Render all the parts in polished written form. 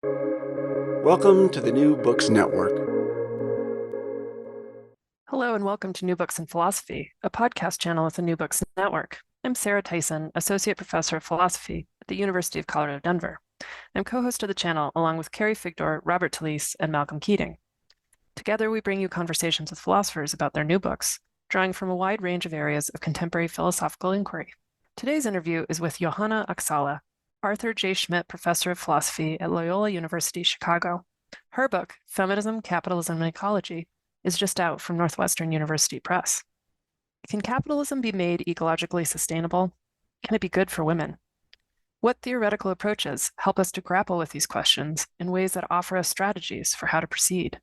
Welcome to the New Books Network. Hello and welcome to New Books in Philosophy, a podcast channel with the New Books Network. I'm Sarah Tyson, Associate Professor of Philosophy at the University of Colorado, Denver. I'm co-host of the channel along with Carrie Figdor, Robert Talisse, and Malcolm Keating. Together, we bring you conversations with philosophers about their new books, drawing from a wide range of areas of contemporary philosophical inquiry. Today's interview is with Johanna Oksala, Arthur J. Schmidt Professor of Philosophy at Loyola University, Chicago. Her book, Feminism, Capitalism, and Ecology, is just out from Northwestern University Press. Can capitalism be made ecologically sustainable? Can it be good for women? What theoretical approaches help us to grapple with these questions in ways that offer us strategies for how to proceed?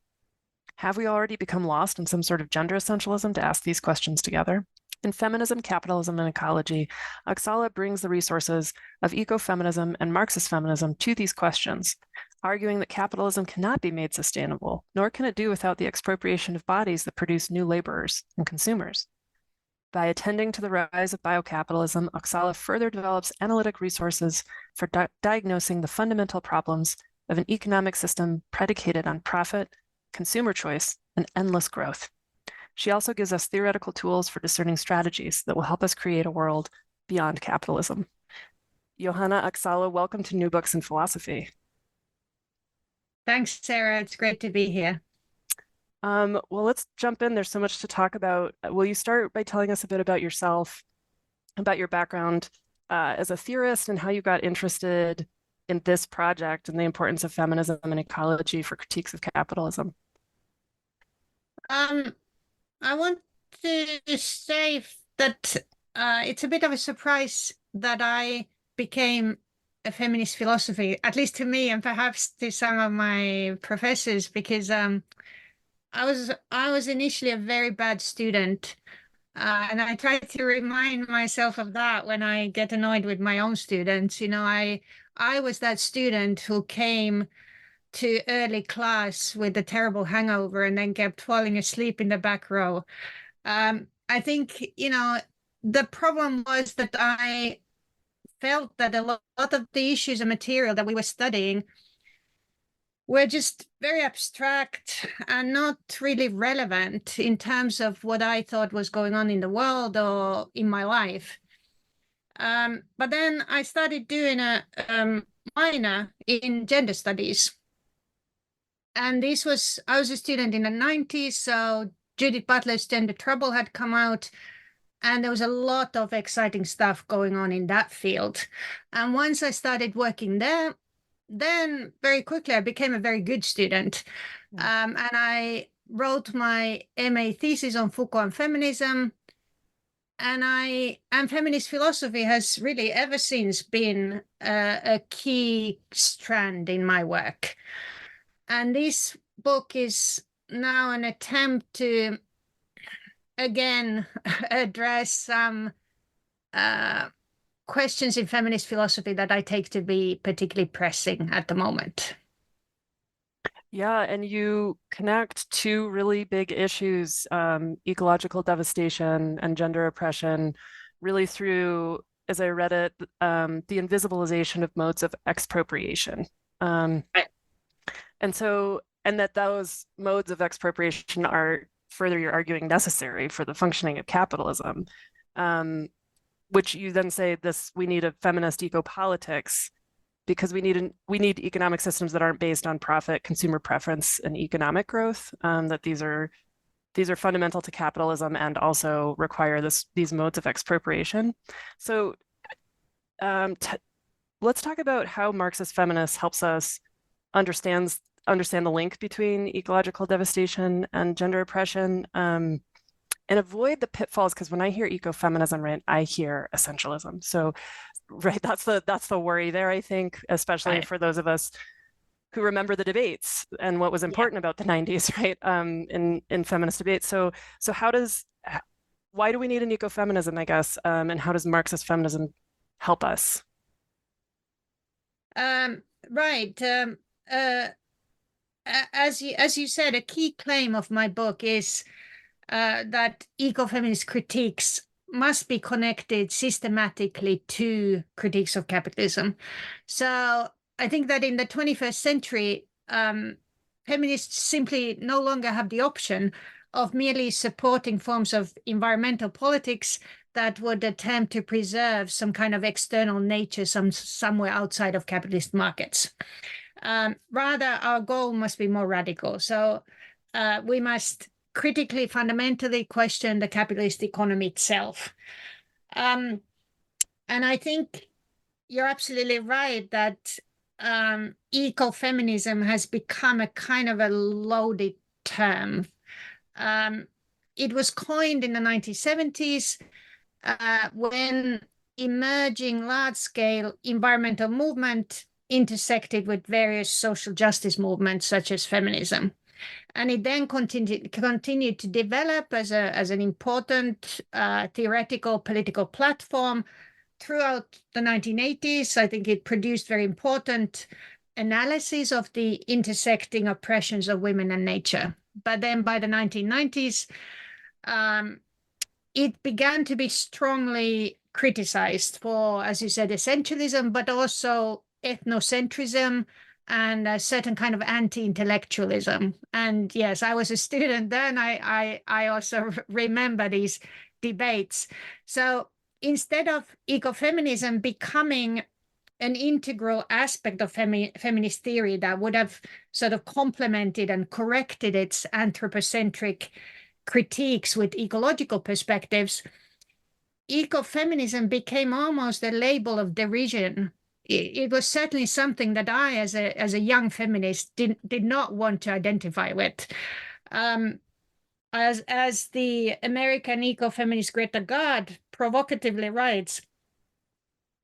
Have we already become lost in some sort of gender essentialism to ask these questions together? In Feminism, Capitalism, and Ecology, Oksala brings the resources of ecofeminism and Marxist feminism to these questions, arguing that capitalism cannot be made sustainable, nor can it do without the expropriation of bodies that produce new laborers and consumers. By attending to the rise of biocapitalism, Oksala further develops analytic resources for diagnosing the fundamental problems of an economic system predicated on profit, consumer choice, and endless growth. She also gives us theoretical tools for discerning strategies that will help us create a world beyond capitalism. Johanna Oksala, welcome to New Books in Philosophy. Thanks, Sarah. It's great to be here. Well, let's jump in. There's so much to talk about. Will you start by telling us a bit about yourself, about your background as a theorist, and how you got interested in this project and the importance of feminism and ecology for critiques of capitalism? I want to say that it's a bit of a surprise that I became a feminist philosophy, at least to me and perhaps to some of my professors, because I was initially a very bad student. And I try to remind myself of that when I get annoyed with my own students. I was that student who came to early class with a terrible hangover and then kept falling asleep in the back row. I think, the problem was that I felt that a lot of the issues and material that we were studying were just very abstract and not really relevant in terms of what I thought was going on in the world or in my life. But then I started doing a minor in gender studies. And I was a student in the 90s, so Judith Butler's Gender Trouble had come out, and there was a lot of exciting stuff going on in that field. And once I started working there, then very quickly I became a very good student. And I wrote my MA thesis on Foucault and feminism. And feminist philosophy has really ever since been a key strand in my work. And this book is now an attempt to, again, address some questions in feminist philosophy that I take to be particularly pressing at the moment. Yeah, and you connect two really big issues, ecological devastation and gender oppression, really through, as I read it, the invisibilization of modes of expropriation. Right. And that those modes of expropriation are, further you're arguing, necessary for the functioning of capitalism, which you then say we need a feminist eco-politics because we need economic systems that aren't based on profit, consumer preference, and economic growth. That these are fundamental to capitalism and also require these modes of expropriation. So let's talk about how Marxist feminist helps us understand the link between ecological devastation and gender oppression, and avoid the pitfalls. Because when I hear ecofeminism, right, I hear essentialism. So, right, that's the worry there, I think, especially for those of us who remember the debates and what was important about the 90s, right, in feminist debates. So why do we need an ecofeminism, I guess, and how does Marxist feminism help us? Right. As you said, a key claim of my book is that ecofeminist critiques must be connected systematically to critiques of capitalism. So I think that in the 21st century, feminists simply no longer have the option of merely supporting forms of environmental politics that would attempt to preserve some kind of external nature somewhere outside of capitalist markets. Rather, our goal must be more radical. So we must critically, fundamentally question the capitalist economy itself. And I think you're absolutely right that ecofeminism has become a kind of a loaded term. It was coined in the 1970s when emerging large-scale environmental movement intersected with various social justice movements such as feminism. And it then continued to develop as an important theoretical political platform throughout the 1980s. I think it produced very important analysis of the intersecting oppressions of women and nature. But then by the 1990s, it began to be strongly criticized for, as you said, essentialism, but also ethnocentrism and a certain kind of anti-intellectualism. And yes, I was a student then. I also remember these debates. So instead of ecofeminism becoming an integral aspect of feminist theory that would have sort of complemented and corrected its anthropocentric critiques with ecological perspectives, ecofeminism became almost a label of derision. It was certainly something that I, as a young feminist, did not want to identify with. As the American ecofeminist Greta Gard provocatively writes,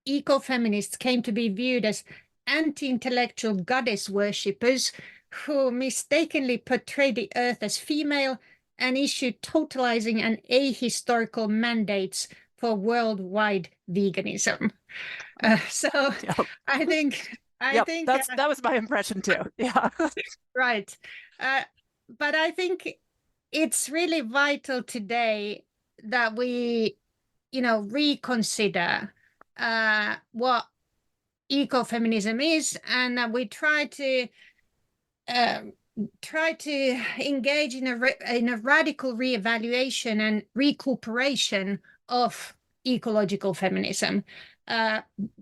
ecofeminists came to be viewed as anti-intellectual goddess worshippers who mistakenly portray the earth as female and issue totalizing and ahistorical mandates for worldwide veganism. So Yep. I think that was my impression too. Yeah. Right. But I think it's really vital today that we, reconsider what ecofeminism is, and that we try to engage in a radical reevaluation and recuperation of ecological feminism,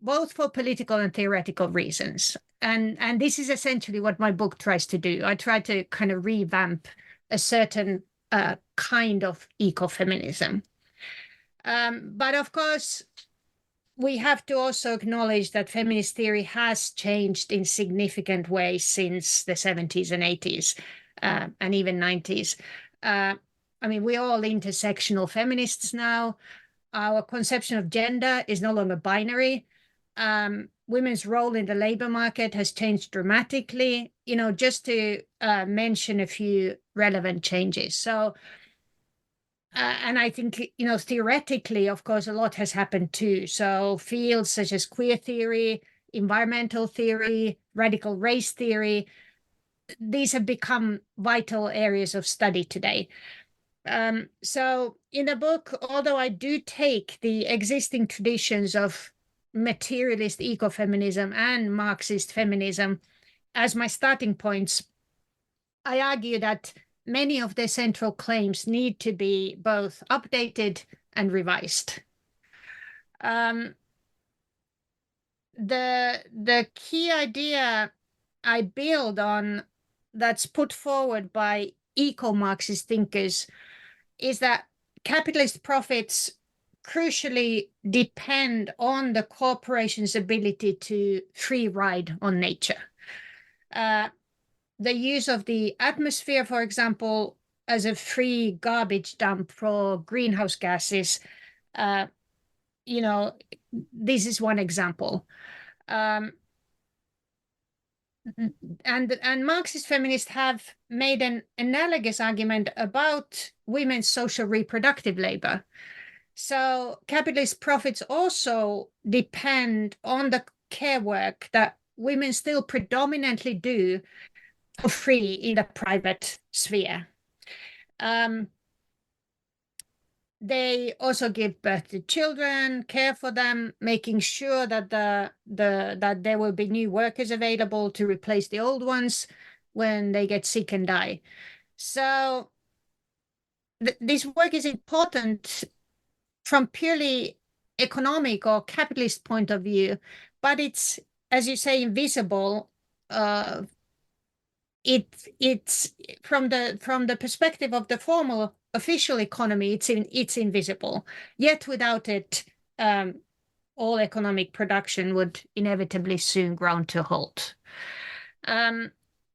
both for political and theoretical reasons. And this is essentially what my book tries to do. I try to kind of revamp a certain kind of ecofeminism. But of course, we have to also acknowledge that feminist theory has changed in significant ways since the 70s and 80s and even 90s. We're all intersectional feminists now. Our conception of gender is no longer binary. Women's role in the labor market has changed dramatically, just to mention a few relevant changes. So, and I think, theoretically, of course, a lot has happened too. So fields such as queer theory, environmental theory, radical race theory, these have become vital areas of study today. So in the book, although I do take the existing traditions of materialist ecofeminism and Marxist feminism as my starting points, I argue that many of their central claims need to be both updated and revised. The key idea I build on that's put forward by eco-Marxist thinkers is that capitalist profits crucially depend on the corporation's ability to free ride on nature. The use of the atmosphere, for example, as a free garbage dump for greenhouse gases, this is one example. And Marxist feminists have made an analogous argument about women's social reproductive labor. So capitalist profits also depend on the care work that women still predominantly do for free in the private sphere. they also give birth to children, care for them, making sure that that there will be new workers available to replace the old ones when they get sick and die. So this work is important from purely economic or capitalist point of view, but it's, as you say, invisible. It's from the perspective of the formal official economy, it's invisible. Yet without it, all economic production would inevitably soon ground to a halt.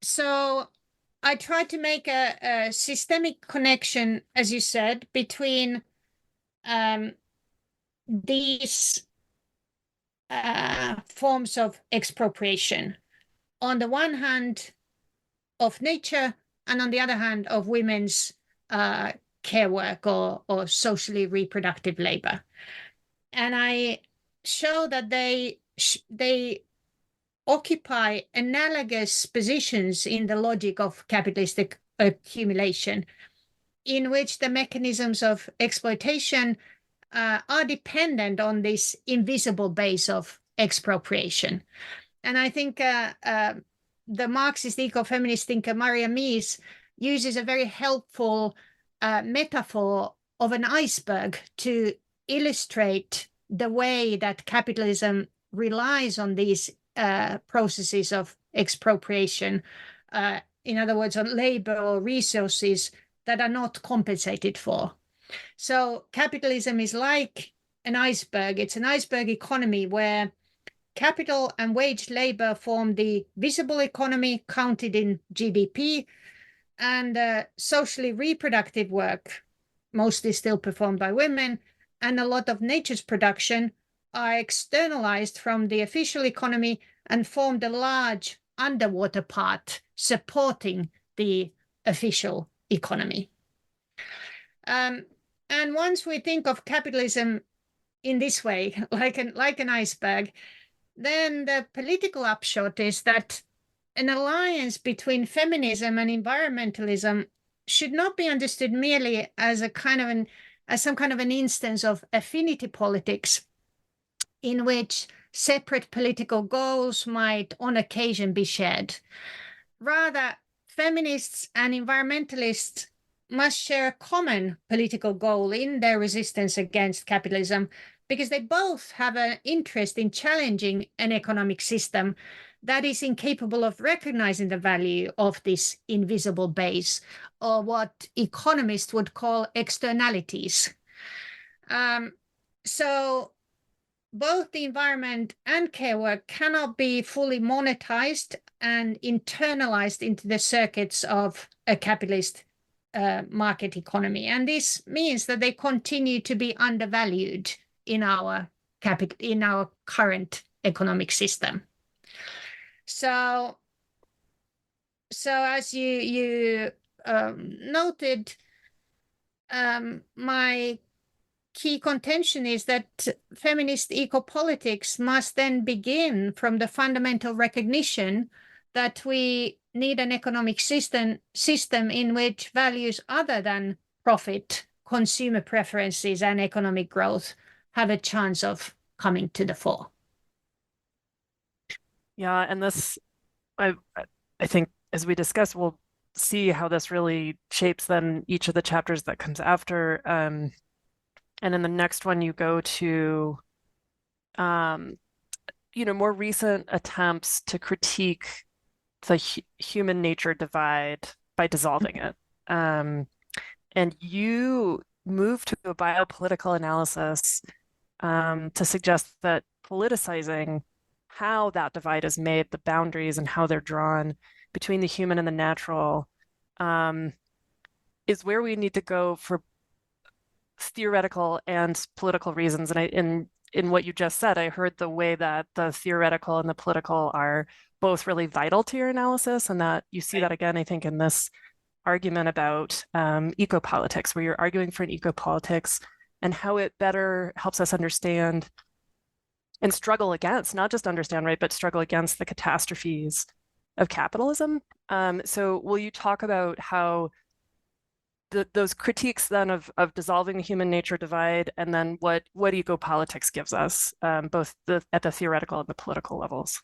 So I try to make a systemic connection, as you said, between these forms of expropriation. On the one hand, of nature, and on the other hand, of women's care work or socially reproductive labor. And I show that they occupy analogous positions in the logic of capitalist accumulation, in which the mechanisms of exploitation are dependent on this invisible base of expropriation. And I think the Marxist ecofeminist thinker Maria Mies uses a very helpful metaphor of an iceberg to illustrate the way that capitalism relies on these processes of expropriation. In other words, on labor or resources that are not compensated for. So capitalism is like an iceberg. It's an iceberg economy where capital and wage labor form the visible economy counted in GDP, and socially reproductive work, mostly still performed by women, and a lot of nature's production are externalized from the official economy and form the large underwater part supporting the official economy. And once we think of capitalism in this way, like an iceberg, then the political upshot is that an alliance between feminism and environmentalism should not be understood merely as some kind of an instance of affinity politics, in which separate political goals might on occasion be shared. Rather, feminists and environmentalists must share a common political goal in their resistance against capitalism, because they both have an interest in challenging an economic system that is incapable of recognizing the value of this invisible base, or what economists would call externalities. So both the environment and care work cannot be fully monetized and internalized into the circuits of a capitalist market economy. And this means that they continue to be undervalued in our current economic system. So as you noted, my key contention is that feminist ecopolitics must then begin from the fundamental recognition that we need an economic system in which values other than profit, consumer preferences, and economic growth have a chance of coming to the fore. Yeah, and this, I think, as we discussed, we'll see how this really shapes then each of the chapters that comes after. And in the next one, you go to, more recent attempts to critique the human nature divide by dissolving it. And you move to a biopolitical analysis to suggest that politicizing how that divide is made, the boundaries and how they're drawn between the human and the natural, is where we need to go for theoretical and political reasons. And in what you just said, I heard the way that the theoretical and the political are both really vital to your analysis, and that you see that again, I think, in this argument about ecopolitics, where you're arguing for an ecopolitics and how it better helps us understand and struggle against, not just understand, right, but struggle against the catastrophes of capitalism. So will you talk about how those critiques then of dissolving the human nature divide, and then what ecopolitics gives us, both at the theoretical and the political levels.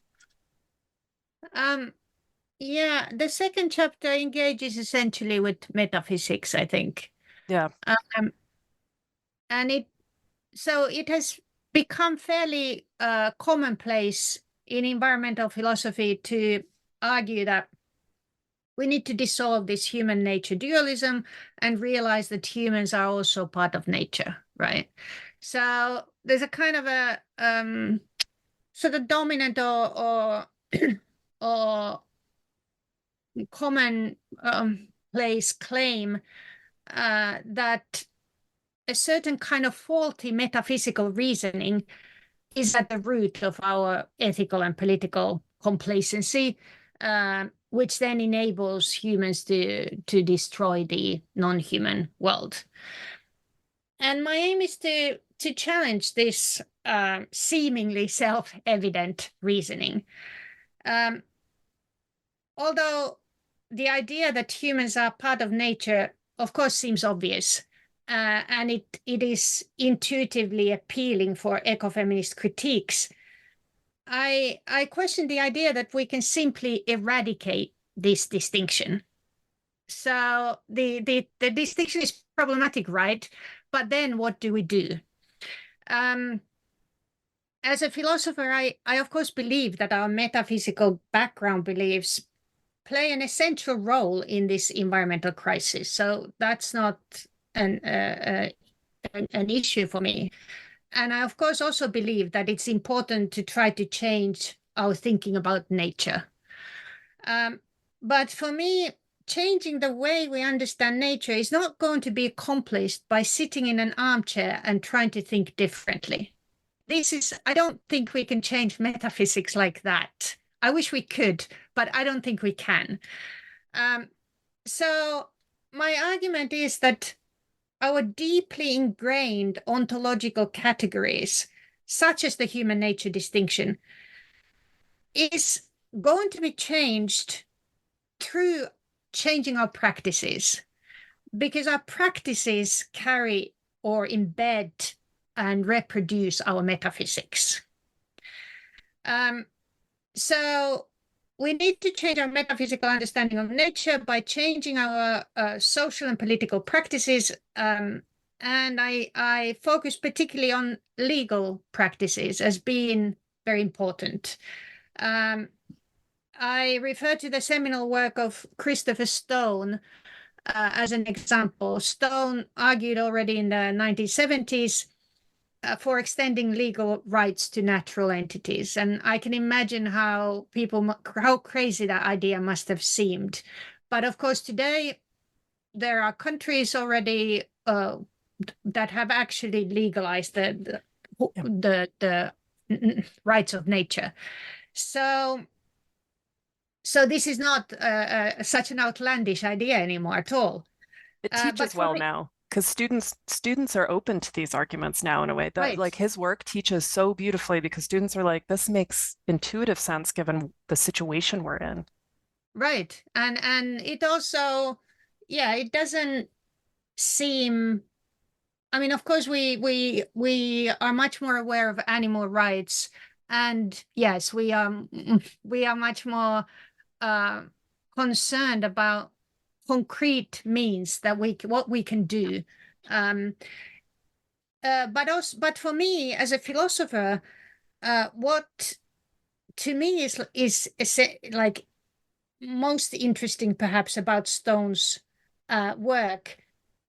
Yeah, the second chapter engages essentially with metaphysics, I think. Yeah. And it has become fairly commonplace in environmental philosophy to argue that we need to dissolve this human nature dualism and realize that humans are also part of nature, right? So there's a kind of a sort of dominant or or common place claim that a certain kind of faulty metaphysical reasoning is at the root of our ethical and political complacency, which then enables humans to destroy the non-human world. And my aim is to challenge this seemingly self-evident reasoning. Although the idea that humans are part of nature, of course, seems obvious, and it is intuitively appealing for ecofeminist critiques, I question the idea that we can simply eradicate this distinction. So the distinction is problematic, right? But then what do we do? As a philosopher, I of course believe that our metaphysical background beliefs play an essential role in this environmental crisis. So that's not an issue for me. And I, of course, also believe that it's important to try to change our thinking about nature. But for me, changing the way we understand nature is not going to be accomplished by sitting in an armchair and trying to think differently. I don't think we can change metaphysics like that. I wish we could, but I don't think we can. So my argument is that our deeply ingrained ontological categories, such as the human nature distinction, is going to be changed through changing our practices, because our practices carry or embed and reproduce our metaphysics. So we need to change our metaphysical understanding of nature by changing our social and political practices. And I focus particularly on legal practices as being very important. I refer to the seminal work of Christopher Stone as an example. Stone argued already in the 1970s for extending legal rights to natural entities. And I can imagine how crazy that idea must have seemed. But of course, today, there are countries already that have actually legalized the rights of nature. So this is not such an outlandish idea anymore at all. It teaches well now, because students are open to these arguments now in a way that Right. like his work teaches so beautifully, because students are like, this makes intuitive sense given the situation we're in. Right. And it also, yeah, it doesn't seem, I mean, of course we are much more aware of animal rights, and yes, we are much more concerned about concrete means that what we can do. But for me as a philosopher, what to me is like most interesting perhaps about Stone's work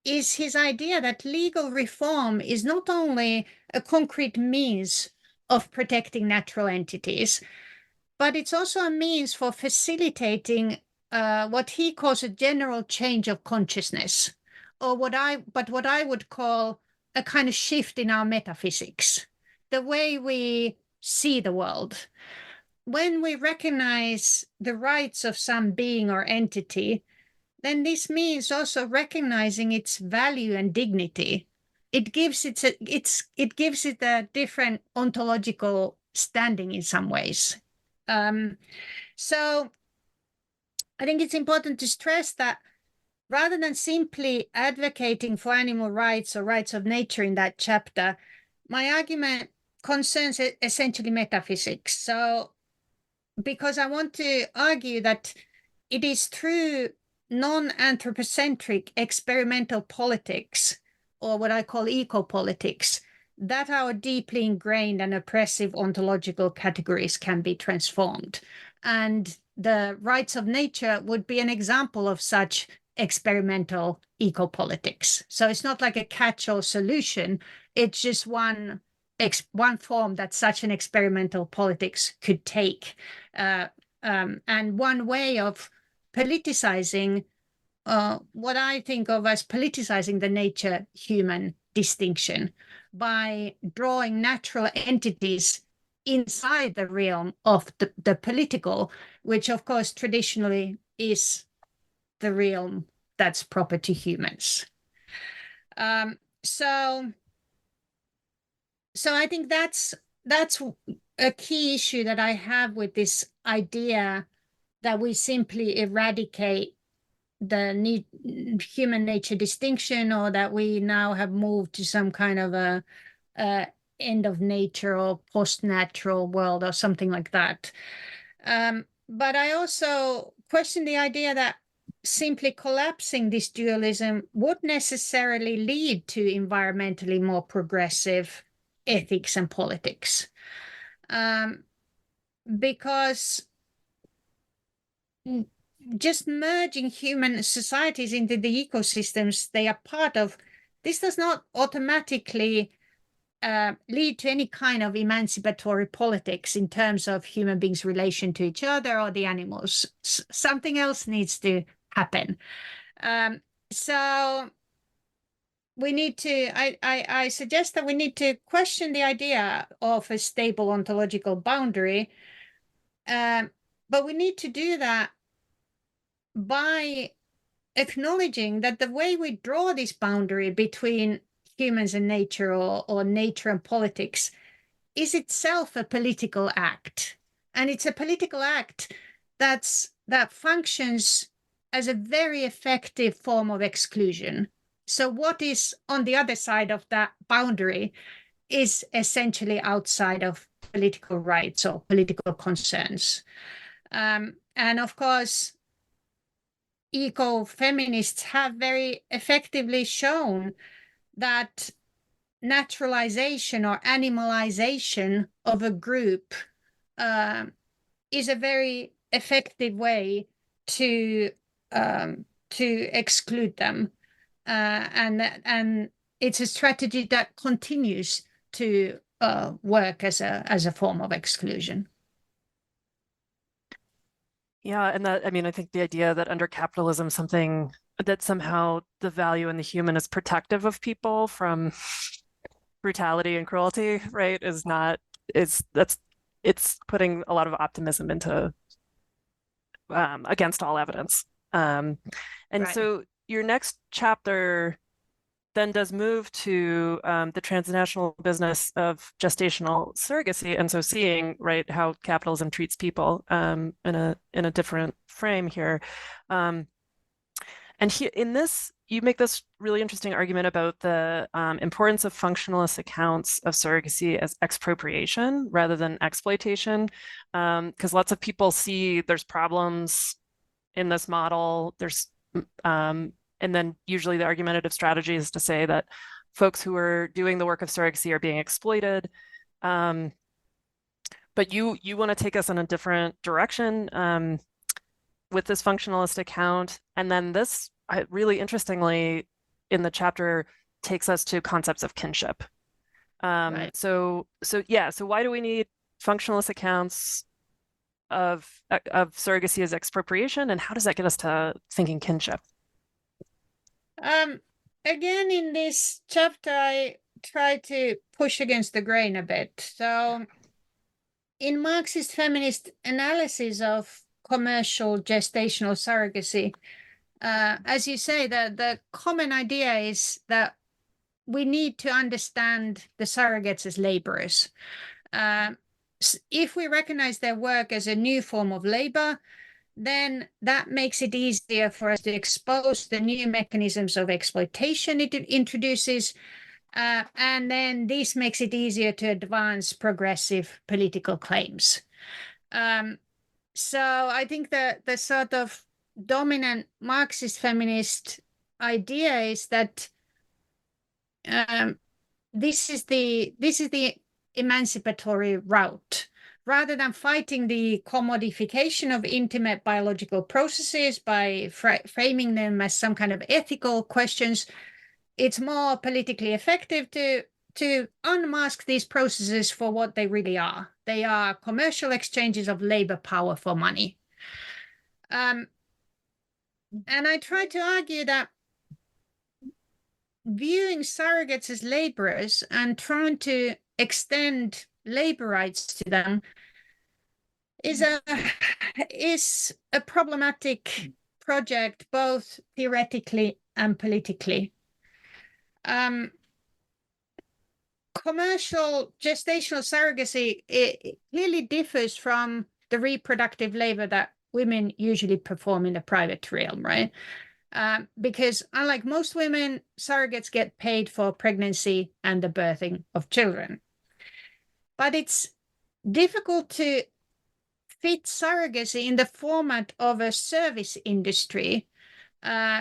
is his idea that legal reform is not only a concrete means of protecting natural entities, but it's also a means for facilitating what he calls a general change of consciousness, or what I would call a kind of shift in our metaphysics, the way we see the world. When we recognize the rights of some being or entity, then this means also recognizing its value and dignity. It gives it a different ontological standing in some ways. So I think it's important to stress that rather than simply advocating for animal rights or rights of nature in that chapter, my argument concerns essentially metaphysics. So, because I want to argue that it is through non-anthropocentric experimental politics, or what I call eco-politics, that our deeply ingrained and oppressive ontological categories can be transformed. And the rights of nature would be an example of such experimental eco-politics. So it's not like a catch-all solution. It's just one form that such an experimental politics could take. And one way of politicizing what I think of as politicizing the nature-human distinction by drawing natural entities inside the realm of the political, which of course traditionally is the realm that's proper to humans. So I think that's a key issue that I have with this idea that we simply eradicate the human nature distinction, or that we now have moved to some kind of a end of nature or post-natural world or something like that. But I also question the idea that simply collapsing this dualism would necessarily lead to environmentally more progressive ethics and politics. Because just merging human societies into the ecosystems they are part of, this does not automatically lead to any kind of emancipatory politics in terms of human beings' relation to each other or the animals. Something else needs to happen. So we need to, I suggest that we need to question the idea of a stable ontological boundary, but we need to do that by acknowledging that the way we draw this boundary between humans and nature, or nature and politics, is itself a political act. And it's a political act that functions as a very effective form of exclusion. So what is on the other side of that boundary is essentially outside of political rights or political concerns. And of course, ecofeminists have very effectively shown that naturalization or animalization of a group is a very effective way to exclude them, and it's a strategy that continues to work as a form of exclusion. Yeah, and that, I mean, I think the idea that under capitalism, something that somehow the value in the human is protective of people from brutality and cruelty, right, is not, it's putting a lot of optimism into against all evidence. And Right. so your next chapter then does move to the transnational business of gestational surrogacy, and so seeing, right, how capitalism treats people in a different frame here. And in this, you make this really interesting argument about the importance of functionalist accounts of surrogacy as expropriation rather than exploitation, because lots of people see there's problems in this model. And then usually the argumentative strategy is to say that folks who are doing the work of surrogacy are being exploited. But you want to take us in a different direction with this functionalist account. And then this, really interestingly, in the chapter, takes us to concepts of kinship. Right. So why do we need functionalist accounts of surrogacy as expropriation, and how does that get us to thinking kinship? Again, in this chapter, I try to push against the grain a bit. So in Marxist feminist analysis of commercial gestational surrogacy, as you say, the common idea is that we need to understand the surrogates as laborers. If we recognize their work as a new form of labor, then that makes it easier for us to expose the new mechanisms of exploitation it introduces. And then this makes it easier to advance progressive political claims. So I think that the sort of dominant Marxist feminist idea is that this is the emancipatory route. Rather than fighting the commodification of intimate biological processes by framing them as some kind of ethical questions, it's more politically effective to unmask these processes for what they really are. They are commercial exchanges of labor power for money. And I try to argue that viewing surrogates as laborers and trying to extend labor rights to them is a problematic project, both theoretically and politically. Commercial gestational surrogacy, it clearly differs from the reproductive labor that women usually perform in the private realm, right? Because unlike most women, surrogates get paid for pregnancy and the birthing of children. But it's difficult to fit surrogacy in the format of a service industry,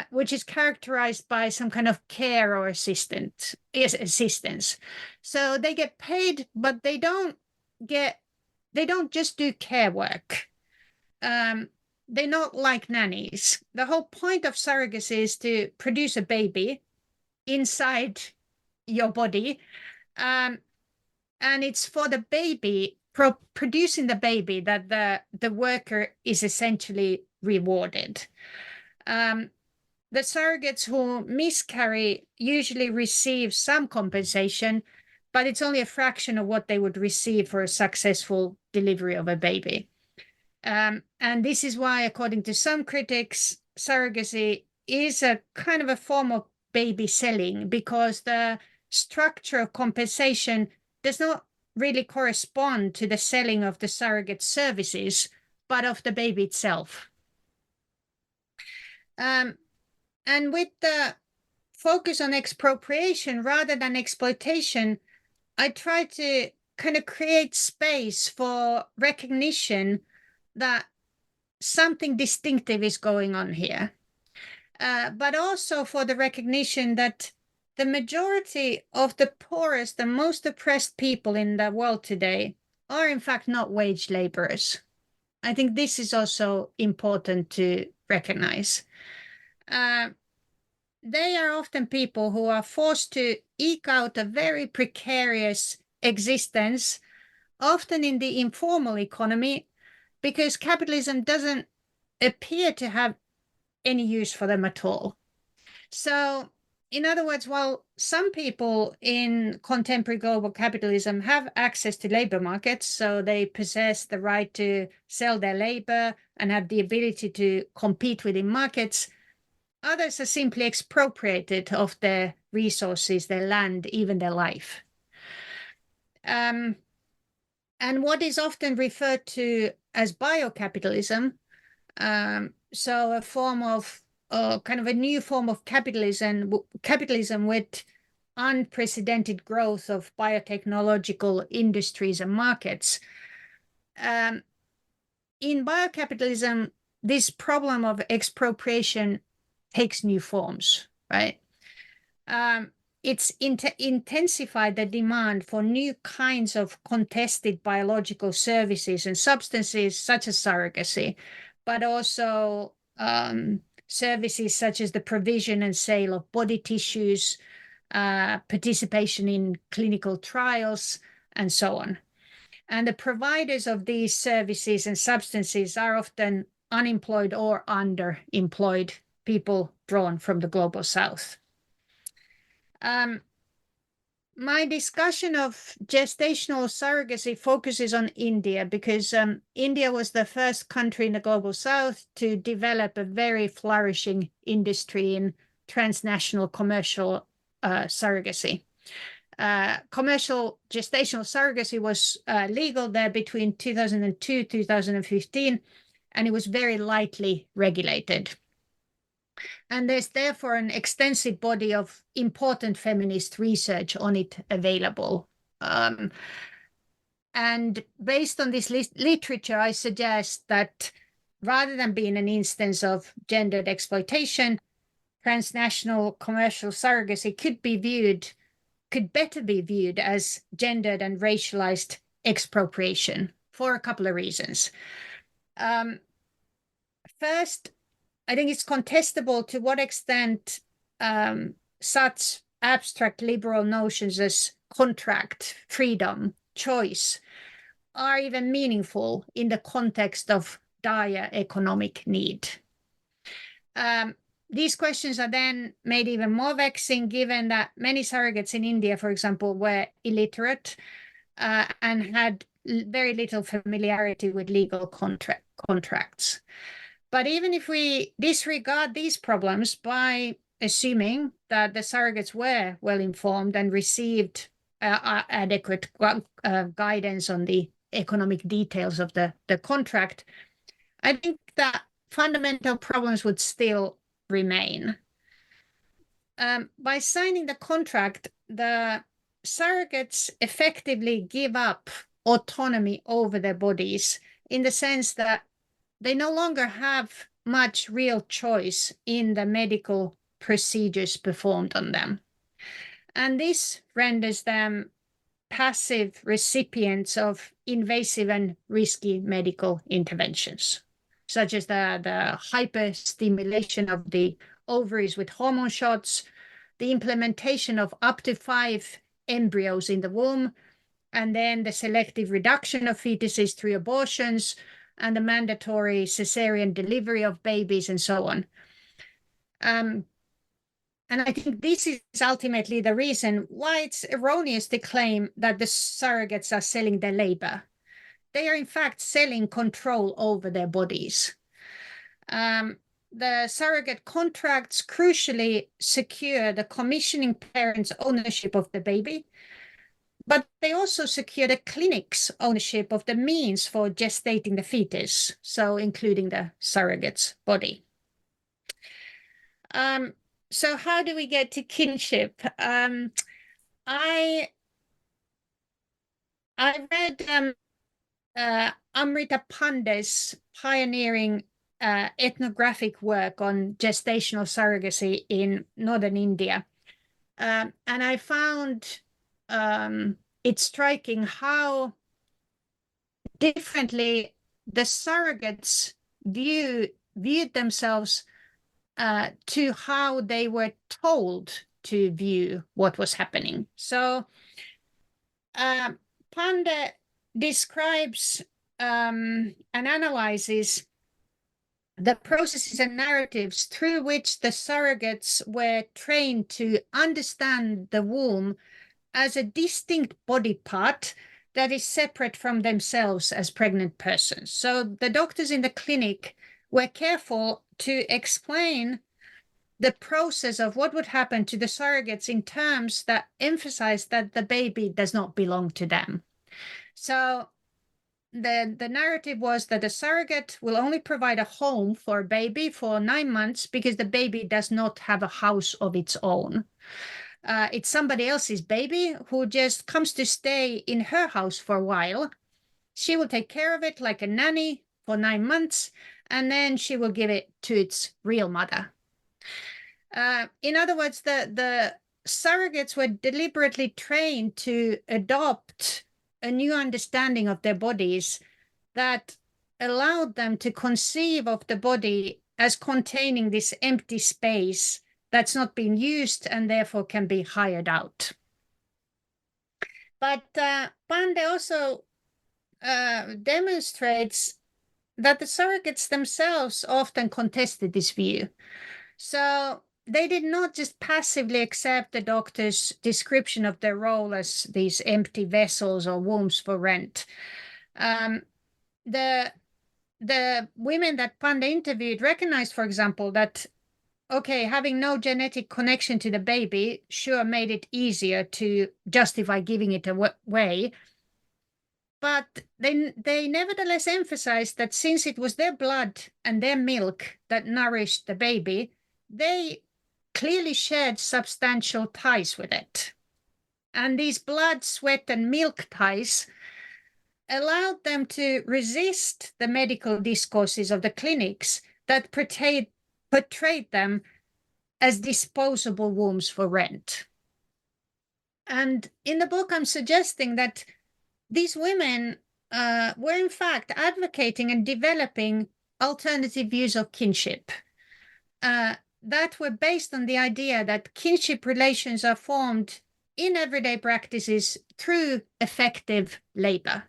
which is characterized by some kind of care or assistance. So they get paid, but they don't just do care work. They're not like nannies. The whole point of surrogacy is to produce a baby inside your body. And it's for the baby, producing the baby, that the worker is essentially rewarded. The surrogates who miscarry usually receive some compensation, but it's only a fraction of what they would receive for a successful delivery of a baby. And this is why, according to some critics, surrogacy is a kind of a form of baby selling, because the structure of compensation does not really correspond to the selling of the surrogate services, but of the baby itself. And with the focus on expropriation rather than exploitation, I try to kind of create space for recognition that something distinctive is going on here, but also for the recognition that the majority of the poorest and most oppressed people in the world today are in fact not wage laborers. I think this is also important to recognize. They are often people who are forced to eke out a very precarious existence, often in the informal economy, because capitalism doesn't appear to have any use for them at all. So, in other words, while some people in contemporary global capitalism have access to labor markets, so they possess the right to sell their labor and have the ability to compete within markets, others are simply expropriated of their resources, their land, even their life. And what is often referred to as biocapitalism, so a form of kind of a new form of capitalism with unprecedented growth of biotechnological industries and markets. In biocapitalism, this problem of expropriation takes new forms, right? It's intensified the demand for new kinds of contested biological services and substances, such as surrogacy, but also services such as the provision and sale of body tissues, participation in clinical trials, and so on. And the providers of these services and substances are often unemployed or underemployed people drawn from the global south. My discussion of gestational surrogacy focuses on India because India was the first country in the global south to develop a very flourishing industry in transnational commercial surrogacy. Commercial gestational surrogacy was legal there between 2002 2015, and it was very lightly regulated. And there's therefore an extensive body of important feminist research on it available. And based on this literature, I suggest that rather than being an instance of gendered exploitation, transnational commercial surrogacy could better be viewed as gendered and racialized expropriation for a couple of reasons. First, I think it's contestable to what extent such abstract liberal notions as contract, freedom, choice are even meaningful in the context of dire economic need. These questions are then made even more vexing given that many surrogates in India, for example, were illiterate and had very little familiarity with legal contracts. But even if we disregard these problems by assuming that the surrogates were well informed and received adequate guidance on the economic details of the contract, I think that fundamental problems would still remain. By signing the contract, the surrogates effectively give up autonomy over their bodies in the sense that they no longer have much real choice in the medical procedures performed on them. And this renders them passive recipients of invasive and risky medical interventions, such as the hyperstimulation of the ovaries with hormone shots, the implementation of up to 5 embryos in the womb, and then the selective reduction of fetuses through abortions, and the mandatory cesarean delivery of babies, and so on. And I think this is ultimately the reason why it's erroneous to claim that the surrogates are selling their labor. They are in fact selling control over their bodies. The surrogate contracts crucially secure the commissioning parent's ownership of the baby, but they also secure the clinic's ownership of the means for gestating the fetus, so including the surrogate's body. So how do we get to kinship? I read Amrita Pandey's pioneering ethnographic work on gestational surrogacy in northern India. And I found it striking how differently the surrogates viewed themselves to how they were told to view what was happening. So Pandey describes and analyzes the processes and narratives through which the surrogates were trained to understand the womb as a distinct body part that is separate from themselves as pregnant persons. So the doctors in the clinic were careful to explain the process of what would happen to the surrogates in terms that emphasize that the baby does not belong to them. So the narrative was that the surrogate will only provide a home for a baby for 9 months because the baby does not have a house of its own. It's somebody else's baby who just comes to stay in her house for a while. She will take care of it like a nanny for 9 months, and then she will give it to its real mother. In other words, the surrogates were deliberately trained to adopt a new understanding of their bodies that allowed them to conceive of the body as containing this empty space that's not being used and therefore can be hired out. But Pandey also demonstrates that the surrogates themselves often contested this view. So they did not just passively accept the doctor's description of their role as these empty vessels or wombs for rent. The women that Pandey interviewed recognized, for example, that, okay, having no genetic connection to the baby sure made it easier to justify giving it away. But they nevertheless emphasized that since it was their blood and their milk that nourished the baby, they clearly shared substantial ties with it. And these blood, sweat, and milk ties allowed them to resist the medical discourses of the clinics that portrayed them as disposable wombs for rent. And in the book, I'm suggesting that these women were in fact advocating and developing alternative views of kinship that were based on the idea that kinship relations are formed in everyday practices through effective labor.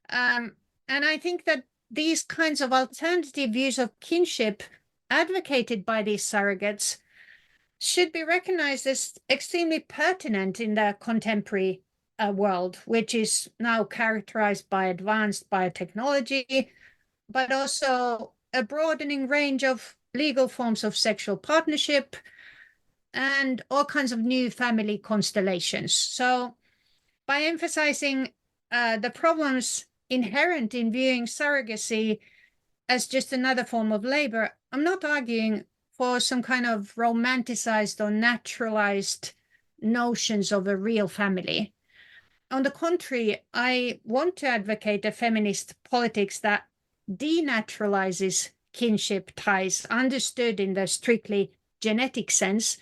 And I think that these kinds of alternative views of kinship advocated by these surrogates should be recognized as extremely pertinent in the contemporary world, which is now characterized by advanced biotechnology, but also a broadening range of legal forms of sexual partnership and all kinds of new family constellations. So by emphasizing the problems inherent in viewing surrogacy as just another form of labor, I'm not arguing for some kind of romanticized or naturalized notions of a real family. On the contrary, I want to advocate a feminist politics that denaturalizes kinship ties understood in the strictly genetic sense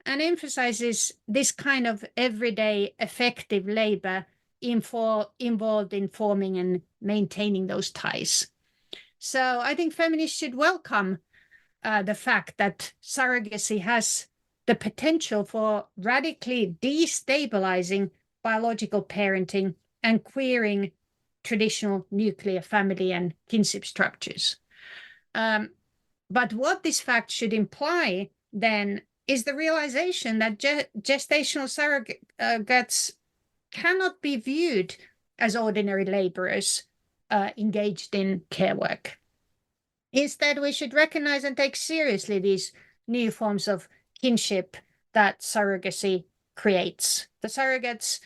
and emphasizes this kind of everyday effective labor involved in forming and maintaining those ties. So I think feminists should welcome the fact that surrogacy has the potential for radically destabilizing biological parenting and queering traditional nuclear family and kinship structures. But what this fact should imply then is the realization that gestational surrogates cannot be viewed as ordinary laborers engaged in care work. Instead, we should recognize and take seriously these new forms of kinship that surrogacy creates. The surrogates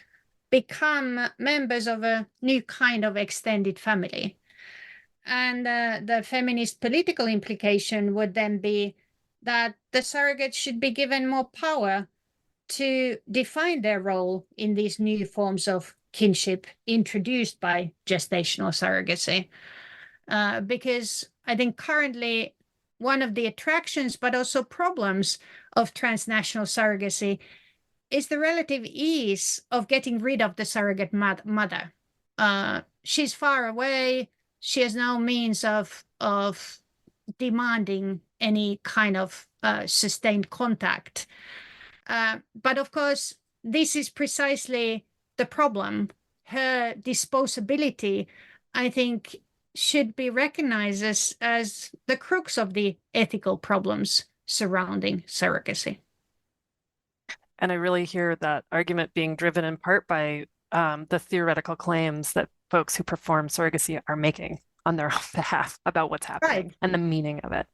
become members of a new kind of extended family. And the feminist political implication would then be that the surrogates should be given more power to define their role in these new forms of kinship introduced by gestational surrogacy. Because I think currently one of the attractions, but also problems of transnational surrogacy is the relative ease of getting rid of the surrogate mother. She's far away. She has no means of demanding any kind of sustained contact. But of course, this is precisely the problem. Her disposability, I think, should be recognized as the crux of the ethical problems surrounding surrogacy. And I really hear that argument being driven in part by the theoretical claims that folks who perform surrogacy are making on their own behalf about what's happening and the meaning of it.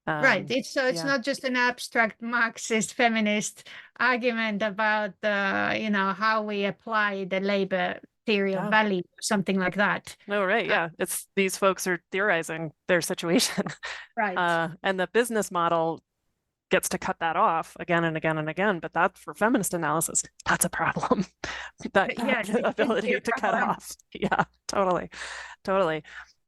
Right. It's not just an abstract Marxist feminist argument about how we apply the labor theory of value, something like that. No, right. Yeah. It's these folks are theorizing their situation. Right. And the business model gets to cut that off again and again and again. But that, for feminist analysis, that's a problem. that ability to cut off. Yeah, totally.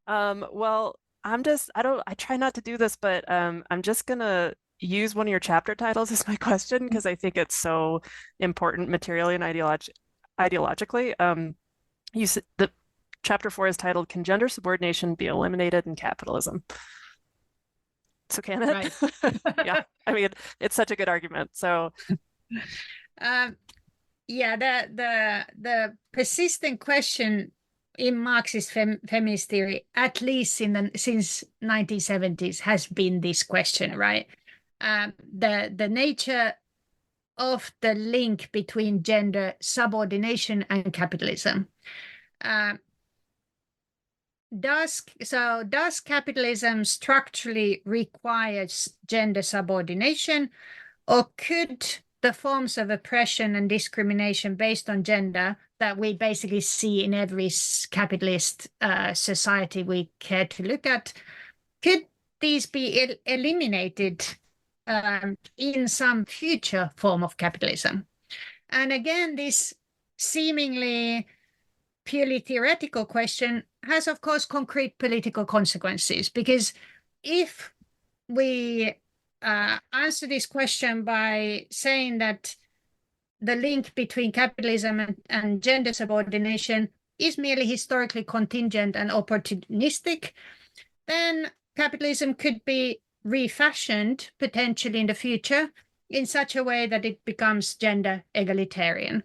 Well, I try not to do this, but I'm just gonna use one of your chapter titles as my question because I think it's so important materially and ideologically. The chapter 4 is titled "Can Gender Subordination Be Eliminated in Capitalism?" So can it? Right. Yeah, I mean, it's such a good argument. So, the persistent question in Marxist feminist theory, at least since 1970s, has been this question, right? The nature of the link between gender subordination and capitalism. Does capitalism structurally require gender subordination, or could the forms of oppression and discrimination based on gender that we basically see in every capitalist society we care to look at, could these be eliminated in some future form of capitalism? And again, this seemingly purely theoretical question has, of course, concrete political consequences, because if we answer this question by saying that the link between capitalism and gender subordination is merely historically contingent and opportunistic, then capitalism could be refashioned potentially in the future in such a way that it becomes gender egalitarian.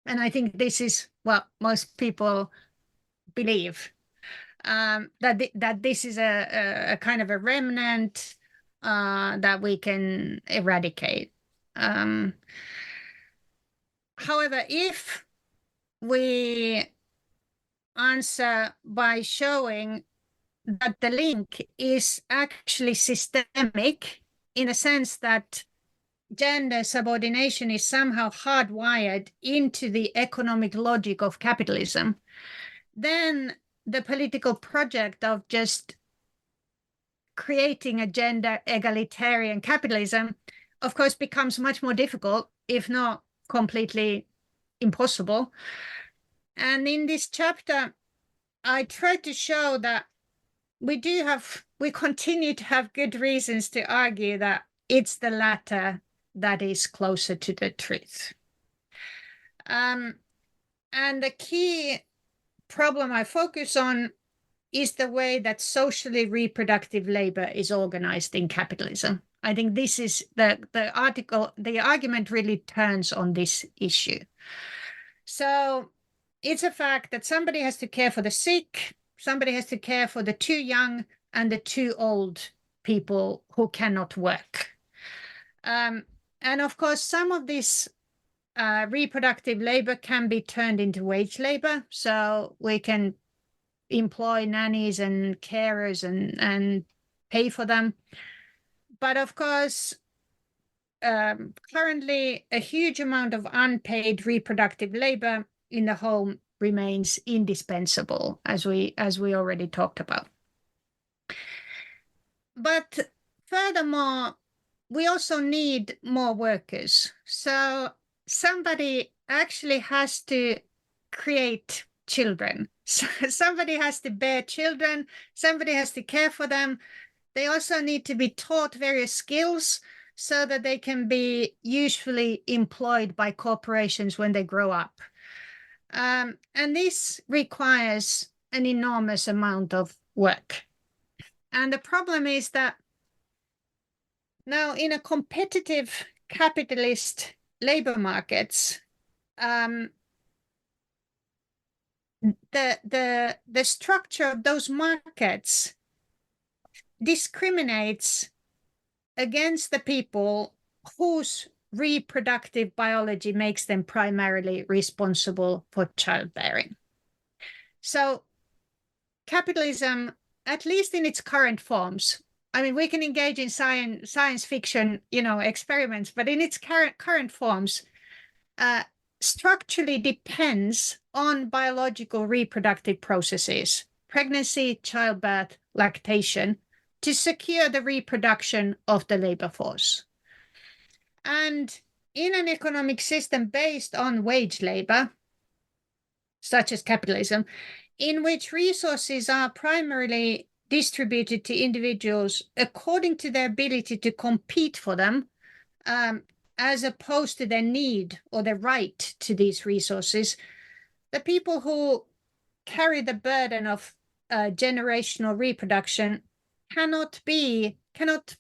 And I think this is what most people believe, that this is a kind of a remnant that we can eradicate. However, if we answer by showing that the link is actually systemic, in a sense that gender subordination is somehow hardwired into the economic logic of capitalism, then the political project of just creating a gender egalitarian capitalism, of course, becomes much more difficult, if not completely impossible. And in this chapter, I try to show that we continue to have good reasons to argue that it's the latter that is closer to the truth. And the key problem I focus on is the way that socially reproductive labor is organized in capitalism. I think this is the argument really turns on this issue. So it's a fact that somebody has to care for the sick, somebody has to care for the too young and the too old people who cannot work. And of course, some of this reproductive labor can be turned into wage labor. So we can employ nannies and carers and pay for them. But of course, currently a huge amount of unpaid reproductive labor in the home remains indispensable, as we already talked about. But furthermore, we also need more workers. So somebody actually has to create children. So somebody has to bear children, somebody has to care for them. They also need to be taught various skills so that they can be usefully employed by corporations when they grow up. And this requires an enormous amount of work. And the problem is that now in a competitive capitalist labor markets, the structure of those markets discriminates against the people whose reproductive biology makes them primarily responsible for childbearing. So capitalism, at least in its current forms, I mean, we can engage in science fiction, experiments, but in its current forms, structurally depends on biological reproductive processes, pregnancy, childbirth, lactation, to secure the reproduction of the labor force. And in an economic system based on wage labor, such as capitalism, in which resources are primarily distributed to individuals according to their ability to compete for them, as opposed to their need or their right to these resources, the people who carry the burden of generational reproduction cannot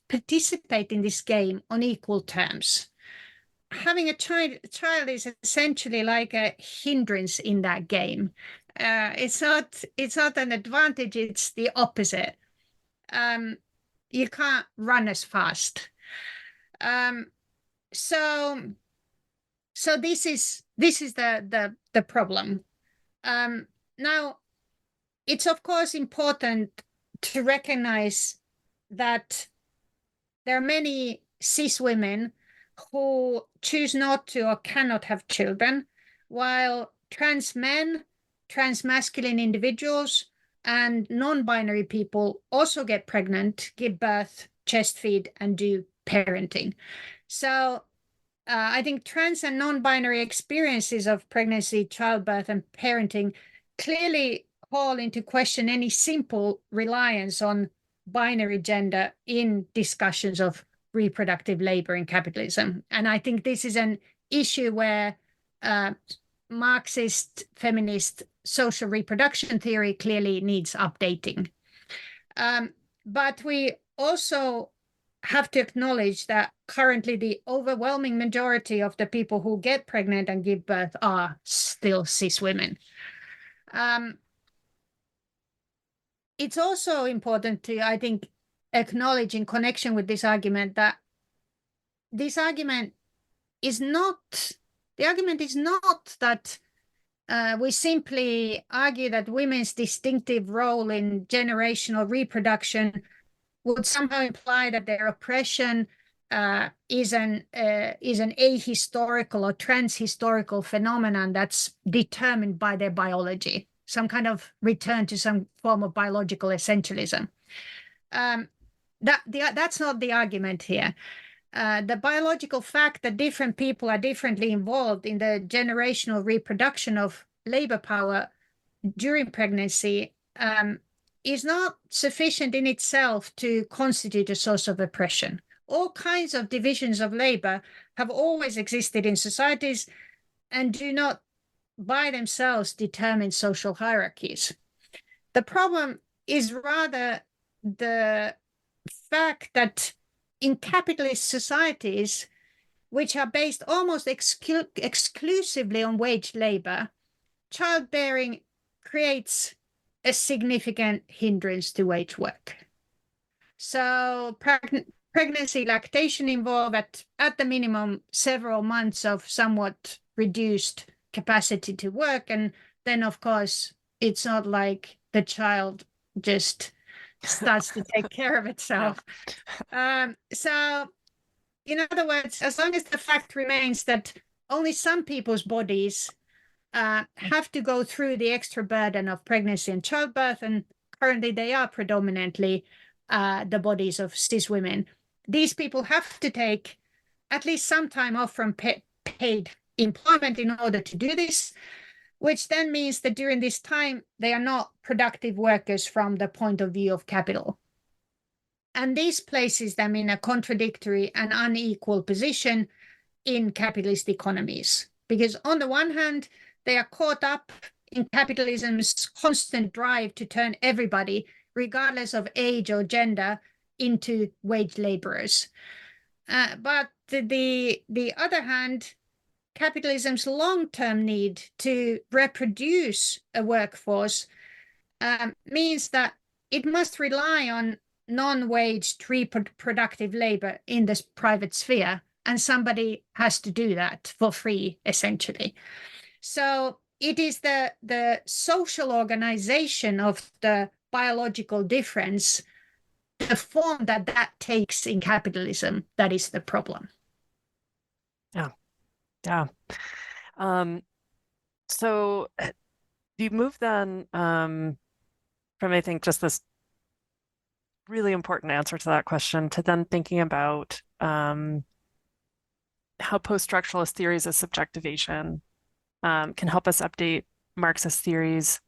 participate in this game on equal terms. Having a child is essentially like a hindrance in that game. It's not an advantage, it's the opposite. You can't run as fast. So this is the problem. Now, it's of course important to recognize that there are many cis women who choose not to or cannot have children, while trans men, trans masculine individuals, and non-binary people also get pregnant, give birth, chest feed, and do parenting. So I think trans and non-binary experiences of pregnancy, childbirth, and parenting clearly call into question any simple reliance on binary gender in discussions of reproductive labor in capitalism. And I think this is an issue where Marxist, feminist, social reproduction theory clearly needs updating. But we also have to acknowledge that currently the overwhelming majority of the people who get pregnant and give birth are still cis women. It's also important to, I think, acknowledge in connection with this argument that this argument is not, the argument is not that we simply argue that women's distinctive role in generational reproduction would somehow imply that their oppression is an ahistorical or transhistorical phenomenon that's determined by their biology, some kind of return to some form of biological essentialism. That's not the argument here. The biological fact that different people are differently involved in the generational reproduction of labor power during pregnancy is not sufficient in itself to constitute a source of oppression. All kinds of divisions of labor have always existed in societies and do not by themselves determine social hierarchies. The problem is rather the fact that in capitalist societies, which are based almost exclusively on wage labor, childbearing creates a significant hindrance to wage work. So pregnancy, lactation involve at the minimum several months of somewhat reduced capacity to work. And then, of course, it's not like the child just starts to take care of itself. So, in other words, as long as the fact remains that only some people's bodies have to go through the extra burden of pregnancy and childbirth, and currently they are predominantly the bodies of cis women. These people have to take at least some time off from paid employment in order to do this, which then means that during this time, they are not productive workers from the point of view of capital. And this places them in a contradictory and unequal position in capitalist economies. Because on the one hand, they are caught up in capitalism's constant drive to turn everybody, regardless of age or gender, into wage laborers. But the other hand, capitalism's long-term need to reproduce a workforce means that it must rely on non-waged reproductive labor in this private sphere, and somebody has to do that for free, essentially. So it is the social organization of the biological difference, the form that takes in capitalism, that is the problem. Yeah. So you move then from, I think, just this really important answer to that question to then thinking about how post-structuralist theories of subjectivation can help us update Marxist theories.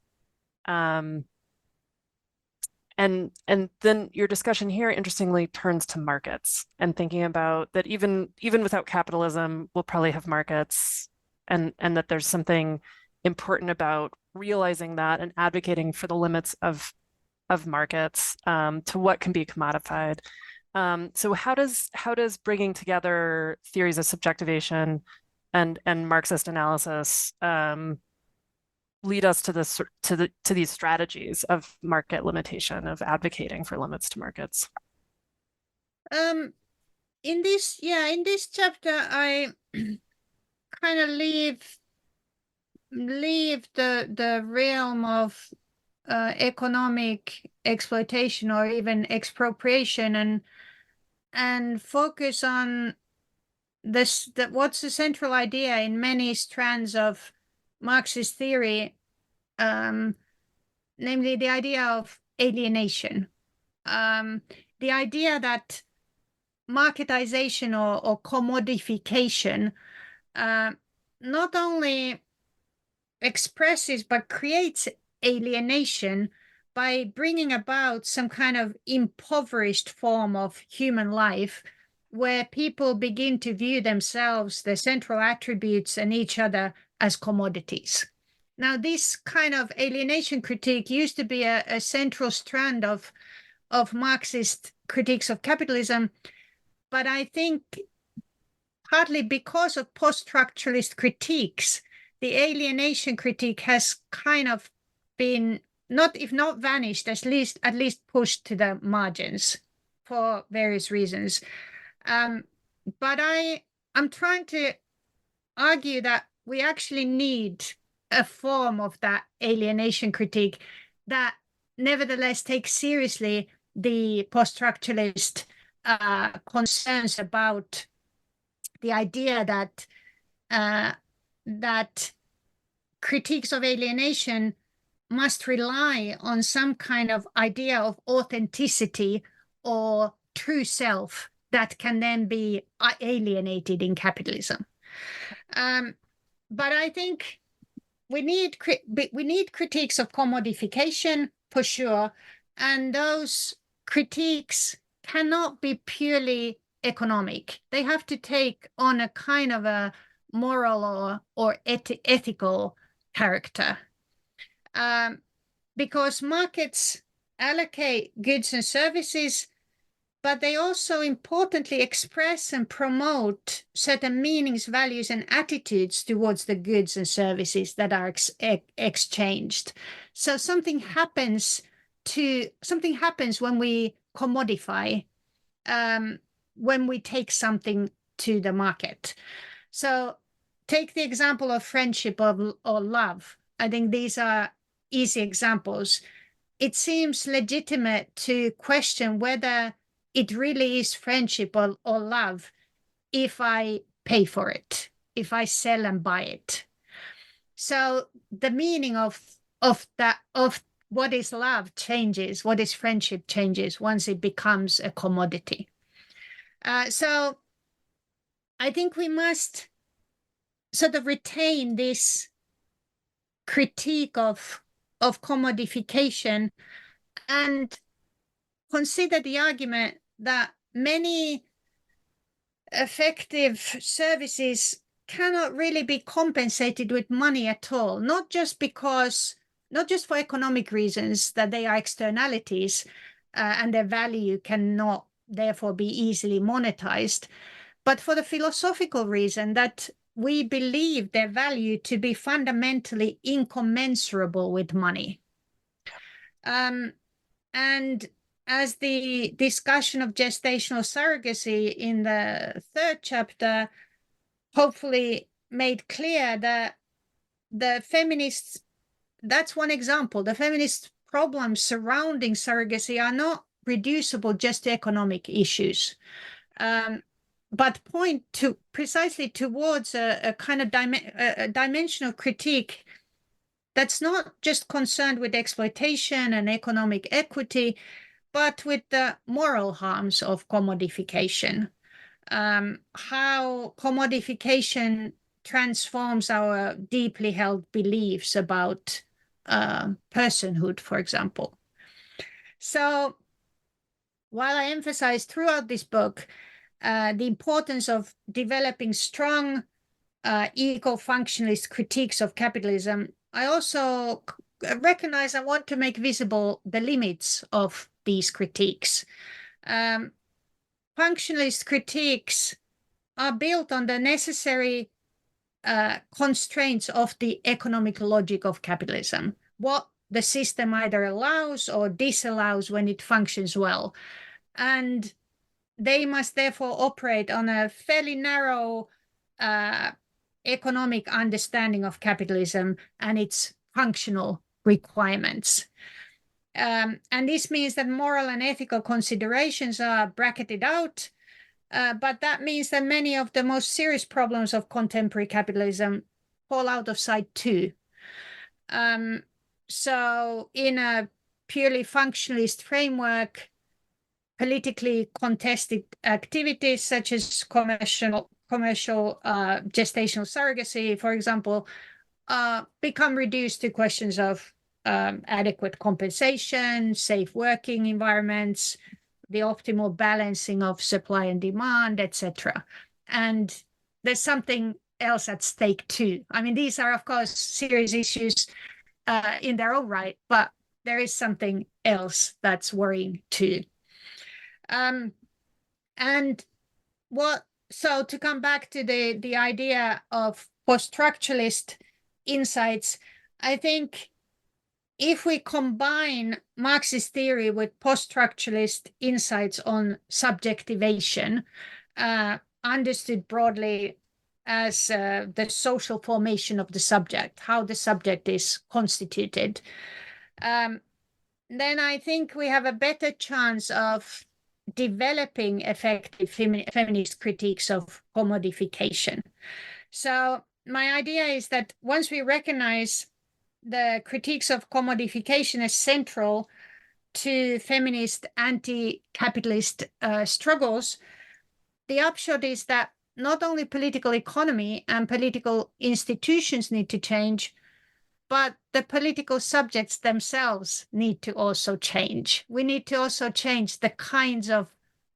And then your discussion here, interestingly, turns to markets and thinking about that even without capitalism, we'll probably have markets, and that there's something important about realizing that and advocating for the limits of markets to what can be commodified. So how does bringing together theories of subjectivation and Marxist analysis lead us to these strategies of market limitation, of advocating for limits to markets? In this chapter, I kind of leave the realm of economic exploitation or even expropriation and focus on what's the central idea in many strands of Marxist theory, namely the idea of alienation. The idea that marketization or commodification not only expresses but creates alienation by bringing about some kind of impoverished form of human life where people begin to view themselves, their central attributes, and each other as commodities. Now, this kind of alienation critique used to be a central strand of Marxist critiques of capitalism, but I think partly because of post-structuralist critiques, the alienation critique has kind of been if not vanished, at least pushed to the margins for various reasons. But I'm trying to argue that we actually need a form of that alienation critique that nevertheless takes seriously the post-structuralist concerns about the idea that critiques of alienation must rely on some kind of idea of authenticity or true self that can then be alienated in capitalism. But I think we need critiques of commodification for sure, and those critiques cannot be purely economic. They have to take on a kind of a moral or ethical character, because markets allocate goods and services, but they also importantly express and promote certain meanings, values, and attitudes towards the goods and services that are exchanged. So something happens when we commodify, when we take something to the market. So take the example of friendship or love. I think these are easy examples. It seems legitimate to question whether it really is friendship or love if I pay for it, if I sell and buy it. So the meaning of what is love changes, what is friendship changes once it becomes a commodity. So I think we must sort of retain this critique of commodification and consider the argument that many effective services cannot really be compensated with money at all, not just for economic reasons that they are externalities and their value cannot therefore be easily monetized, but for the philosophical reason that we believe their value to be fundamentally incommensurable with money. And as the discussion of gestational surrogacy in the third chapter hopefully made clear, that the feminists, that's one example, the feminist problems surrounding surrogacy are not reducible just to economic issues, but point to precisely towards a kind of dimensional critique that's not just concerned with exploitation and economic equity, but with the moral harms of commodification. How commodification transforms our deeply held beliefs about personhood, for example. So while I emphasize throughout this book the importance of developing strong eco-functionalist critiques of capitalism, I also recognize I want to make visible the limits of these critiques. Functionalist critiques are built on the necessary constraints of the economic logic of capitalism, what the system either allows or disallows when it functions well. And they must therefore operate on a fairly narrow economic understanding of capitalism and its functional requirements. And this means that moral and ethical considerations are bracketed out But that means that many of the most serious problems of contemporary capitalism fall out of sight too. So in a purely functionalist framework, politically contested activities such as commercial gestational surrogacy, for example, become reduced to questions of adequate compensation, safe working environments, the optimal balancing of supply and demand, etc. And there's something else at stake too. I mean, these are, of course, serious issues in their own right, but there is something else that's worrying too. And so to come back to the idea of post-structuralist insights, I think if we combine Marxist theory with post-structuralist insights on subjectivation, understood broadly as the social formation of the subject, how the subject is constituted, then I think we have a better chance of developing effective feminist critiques of commodification. So my idea is that once we recognize the critiques of commodification as central to feminist anti-capitalist struggles, the upshot is that not only political economy and political institutions need to change, but the political subjects themselves need to also change. We need to also change the kinds of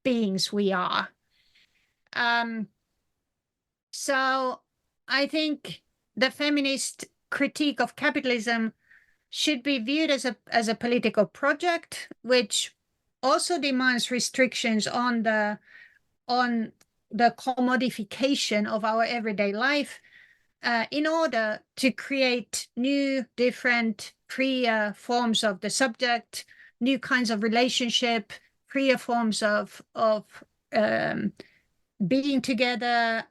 beings we are. So I think the feminist critique of capitalism should be viewed as a political project, which also demands restrictions on the commodification of our everyday life, in order to create new, different, freer forms of the subject, new kinds of relationship, freer forms of being together,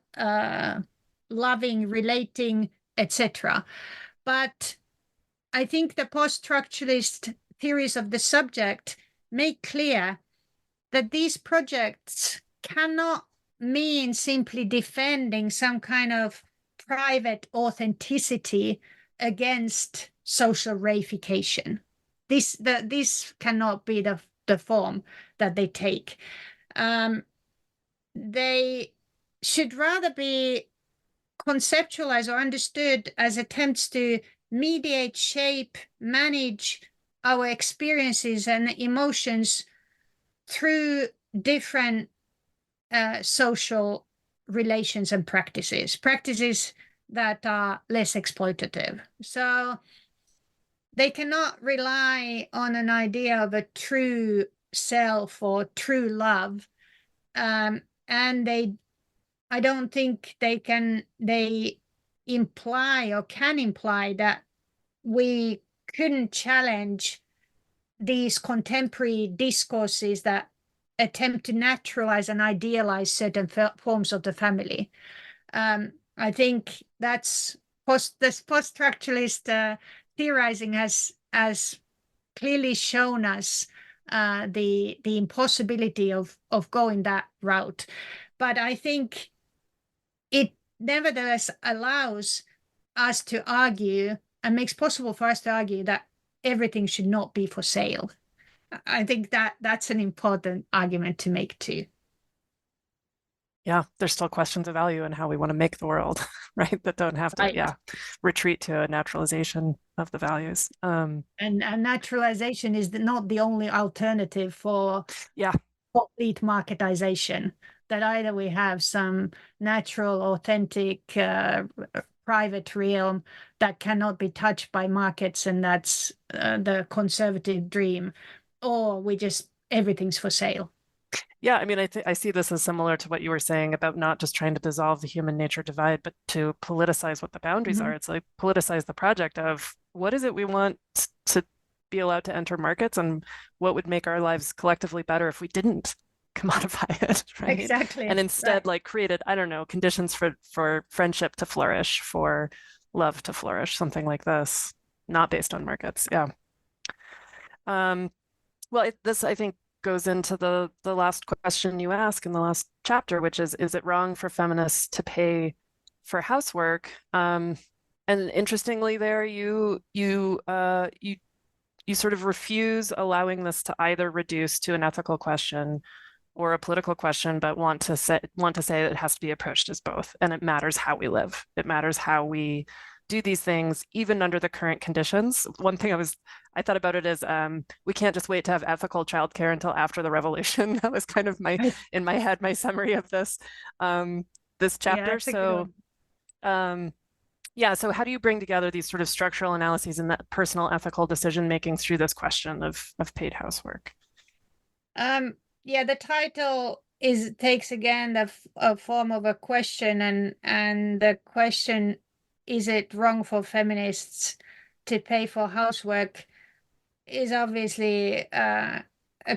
loving, relating, etc. But I think the post-structuralist theories of the subject make clear that these projects cannot mean simply defending some kind of private authenticity against social reification. This cannot be the form that they take. They should rather be conceptualized or understood as attempts to mediate, shape, manage our experiences and emotions through different social relations and practices that are less exploitative. So they cannot rely on an idea of a true self or true love, and I don't think they imply or can imply that we couldn't challenge these contemporary discourses that attempt to naturalize and idealize certain forms of the family. I think that's this post-structuralist theorizing has clearly shown us the impossibility of going that route. But I think it nevertheless allows us to argue and makes possible for us to argue that everything should not be for sale. I think that's an important argument to make too. Yeah, there's still questions of value and how we want to make the world, right? That don't have to, Right. retreat to a naturalization of the values. And naturalization is not the only alternative for complete marketization. That either we have some natural, authentic, private realm that cannot be touched by markets, and that's the conservative dream, or everything's for sale. Yeah, I mean, I see this as similar to what you were saying about not just trying to dissolve the human nature divide, but to politicize what the boundaries are. It's like politicize the project of what is it we want to be allowed to enter markets, and what would make our lives collectively better if we didn't commodify it, right? Exactly. And instead, like, created, I don't know, conditions for friendship to flourish, for love to flourish, something like this, not based on markets. Yeah. Well, this, I think, goes into the last question you ask in the last chapter, which is it wrong for feminists to pay for housework? And interestingly, there you sort of refuse allowing this to either reduce to an ethical question or a political question, but want to say that it has to be approached as both. And it matters how we live. It matters how we do these things, even under the current conditions. One thing I thought about it as we can't just wait to have ethical childcare until after the revolution. That was kind of in my head, my summary of this this chapter. So yeah, so how do you bring together these sort of structural analyses and that personal ethical decision making through this question of paid housework? Yeah, the title takes again a form of a question, and the question, is it wrong for feminists to pay for housework, is obviously a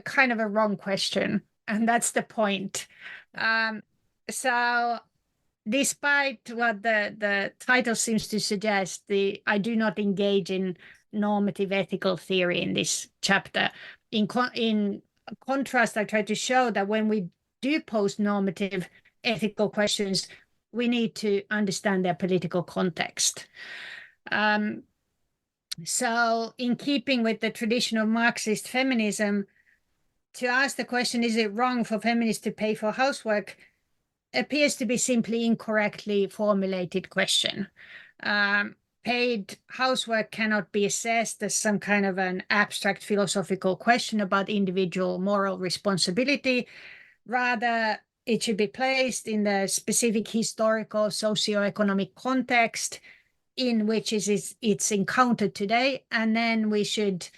kind of a wrong question, and that's the point. So despite what the title seems to suggest, I do not engage in normative ethical theory in this chapter. In contrast, I try to show that when we do pose normative ethical questions, we need to understand their political context. So in keeping with the tradition of Marxist feminism, to ask the question, is it wrong for feminists to pay for housework, appears to be simply incorrectly formulated question. Paid housework cannot be assessed as some kind of an abstract philosophical question about individual moral responsibility. Rather, it should be placed in the specific historical socio-economic context in which it's encountered today, and then we should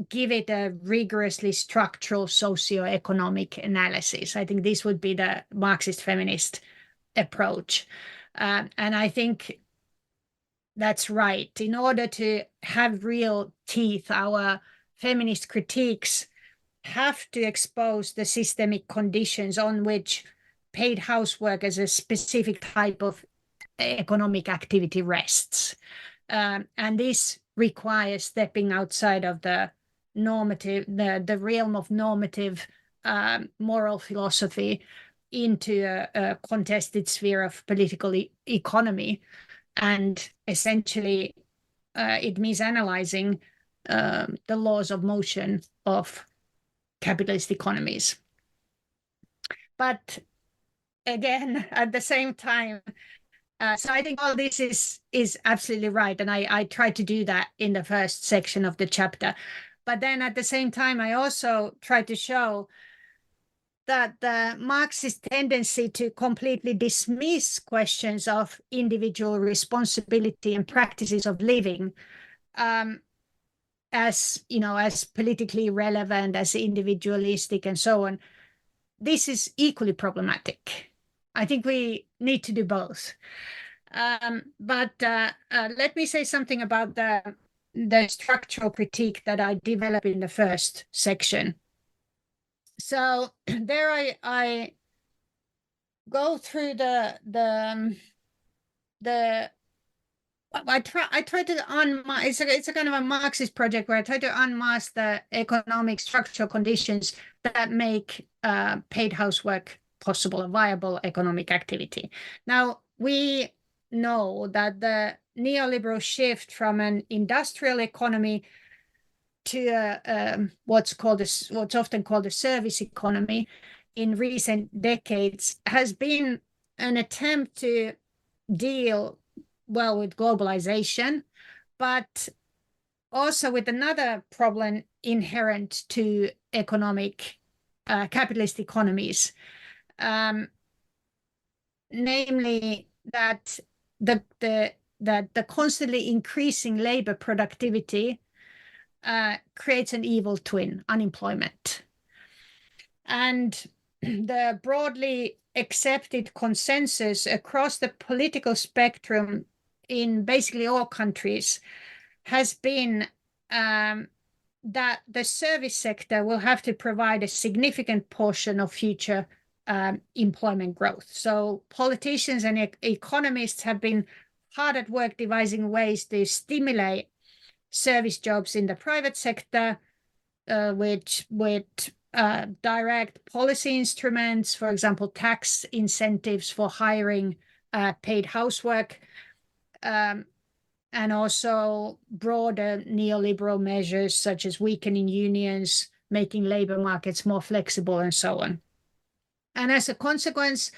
give it a rigorously structural socio-economic analysis. I think this would be the Marxist feminist approach. And I think that's right. In order to have real teeth, our feminist critiques have to expose the systemic conditions on which paid housework as a specific type of economic activity rests. And this requires stepping outside of the normative, the realm of normative moral philosophy into a contested sphere of political economy. And essentially, it means analyzing the laws of motion of capitalist economies. But again, at the same time, so I think all this is absolutely right, and I try to do that in the first section of the chapter. But then at the same time, I also try to show that the Marxist tendency to completely dismiss questions of individual responsibility and practices of living as politically relevant, as individualistic, and so on, this is equally problematic. I think we need to do both. But let me say something about the structural critique that I develop in the first section. So there I go through I try to unmask. It's a kind of a Marxist project where I try to unmask the economic structural conditions that make paid housework possible, a viable economic activity. Now, we know that the neoliberal shift from an industrial economy to what's often called a service economy in recent decades has been an attempt to deal well with globalization, but also with another problem inherent to economic capitalist economies, namely that the constantly increasing labor productivity creates an evil twin, unemployment. And the broadly accepted consensus across the political spectrum in basically all countries has been that the service sector will have to provide a significant portion of future employment growth. So politicians and economists have been hard at work devising ways to stimulate service jobs in the private sector, which with direct policy instruments, for example, tax incentives for hiring paid housework, and also broader neoliberal measures such as weakening unions, making labor markets more flexible, and so on. And as a consequence,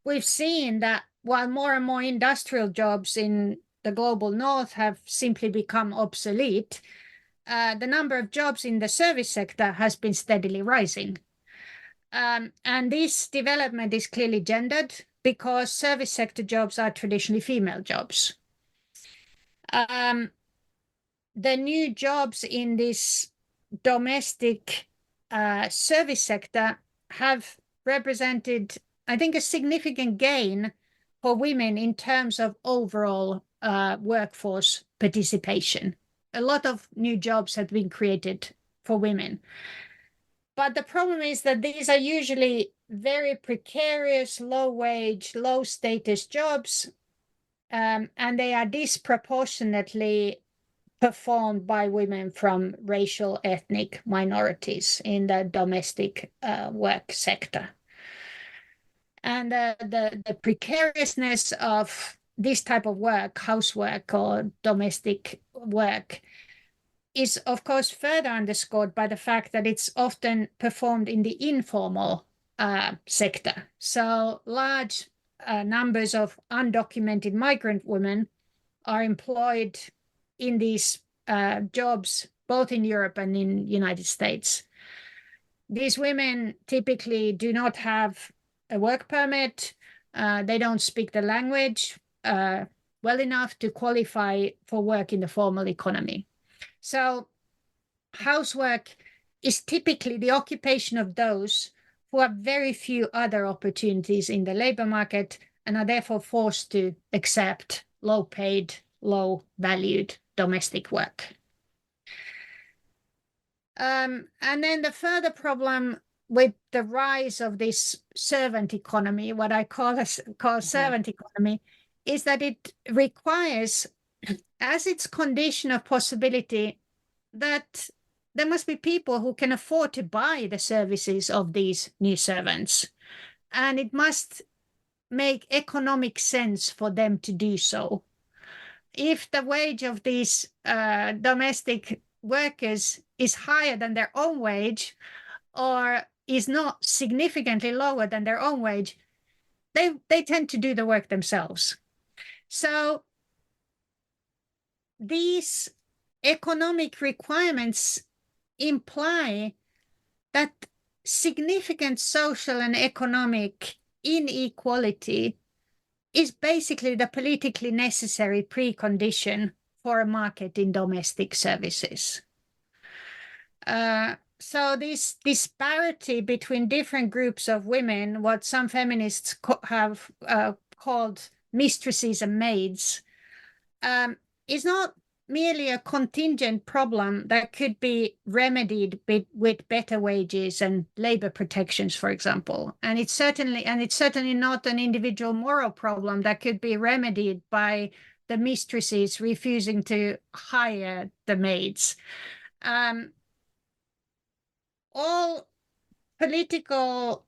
we've seen that while more and more industrial jobs in the global north have simply become obsolete, the number of jobs in the service sector has been steadily rising. And this development is clearly gendered because service sector jobs are traditionally female jobs. The new jobs in this domestic service sector have represented, I think, a significant gain for women in terms of overall workforce participation. A lot of new jobs have been created for women. But the problem is that these are usually very precarious, low-wage, low-status jobs, and they are disproportionately performed by women from racial ethnic minorities in the domestic work sector. And the precariousness of this type of work, housework or domestic work, is of course further underscored by the fact that it's often performed in the informal sector. So large numbers of undocumented migrant women are employed in these jobs, both in Europe and in the United States. These women typically do not have a work permit. They don't speak the language well enough to qualify for work in the formal economy. So housework is typically the occupation of those who have very few other opportunities in the labor market and are therefore forced to accept low-paid, low-valued domestic work. And then the further problem with the rise of this servant economy, what I call servant economy, is that it requires, as its condition of possibility, that there must be people who can afford to buy the services of these new servants. And it must make economic sense for them to do so. If the wage of these domestic workers is higher than their own wage or is not significantly lower than their own wage, they tend to do the work themselves. So these economic requirements imply that significant social and economic inequality is basically the politically necessary precondition for a market in domestic services. So this disparity between different groups of women, what some feminists have called mistresses and maids, is not merely a contingent problem that could be remedied with better wages and labor protections, for example. And it's certainly not an individual moral problem that could be remedied by the mistresses refusing to hire the maids. All political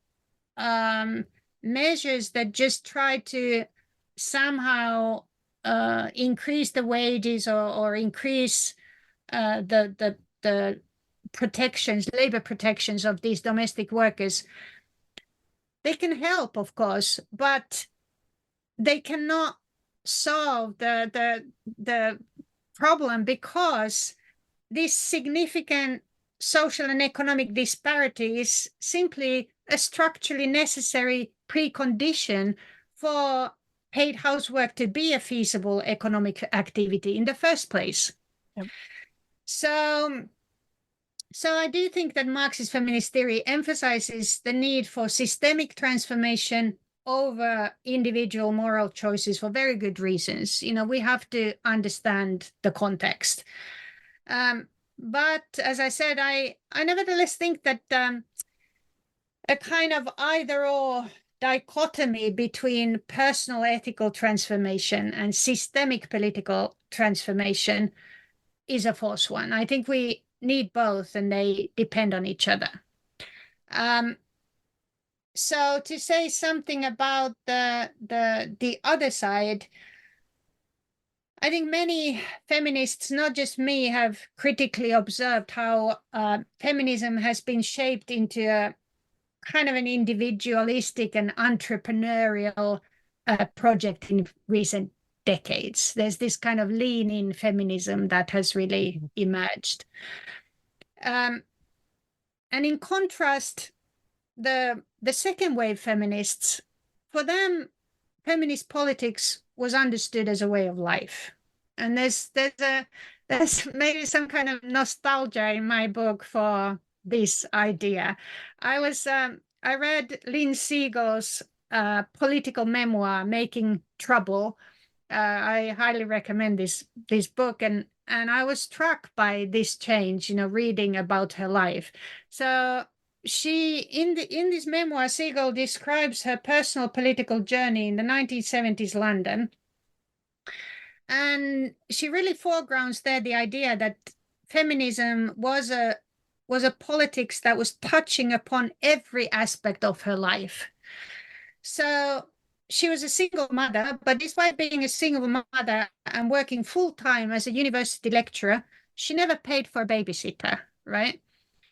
measures that just try to somehow increase the wages or increase the protections, labor protections of these domestic workers, they can help, of course, but they cannot solve the problem, because this significant social and economic disparity is simply a structurally necessary precondition for paid housework to be a feasible economic activity in the first place. Yep. So I do think that Marxist feminist theory emphasizes the need for systemic transformation over individual moral choices for very good reasons. We have to understand the context. But as I said, I nevertheless think that a kind of either-or dichotomy between personal ethical transformation and systemic political transformation is a false one. I think we need both, and they depend on each other. So to say something about the other side, I think many feminists, not just me, have critically observed how feminism has been shaped into a kind of an individualistic and entrepreneurial project in recent decades. There's this kind of lean-in feminism that has really emerged. And in contrast, the second wave feminists, for them, feminist politics was understood as a way of life. And there's maybe some kind of nostalgia in my book for this idea. I read Lynn Siegel's political memoir, Making Trouble. I highly recommend this book, and I was struck by this change, reading about her life. So she in this memoir, Siegel describes her personal political journey in the 1970s London, and she really foregrounds there the idea that feminism was a politics that was touching upon every aspect of her life. So she was a single mother, but despite being a single mother and working full-time as a university lecturer, she never paid for a babysitter, right?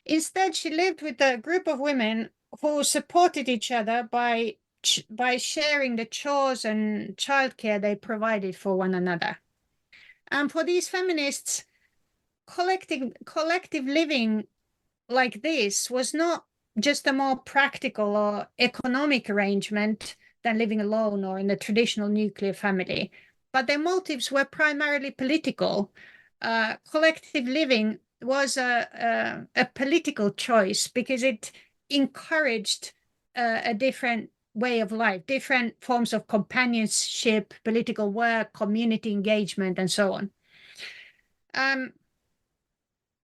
Instead, she lived with a group of women who supported each other by sharing the chores and childcare they provided for one another. And for these feminists, collective living like this was not just a more practical or economic arrangement than living alone or in a traditional nuclear family, but their motives were primarily political. Collective living was a political choice because it encouraged a different way of life, different forms of companionship, political work, community engagement, and so on.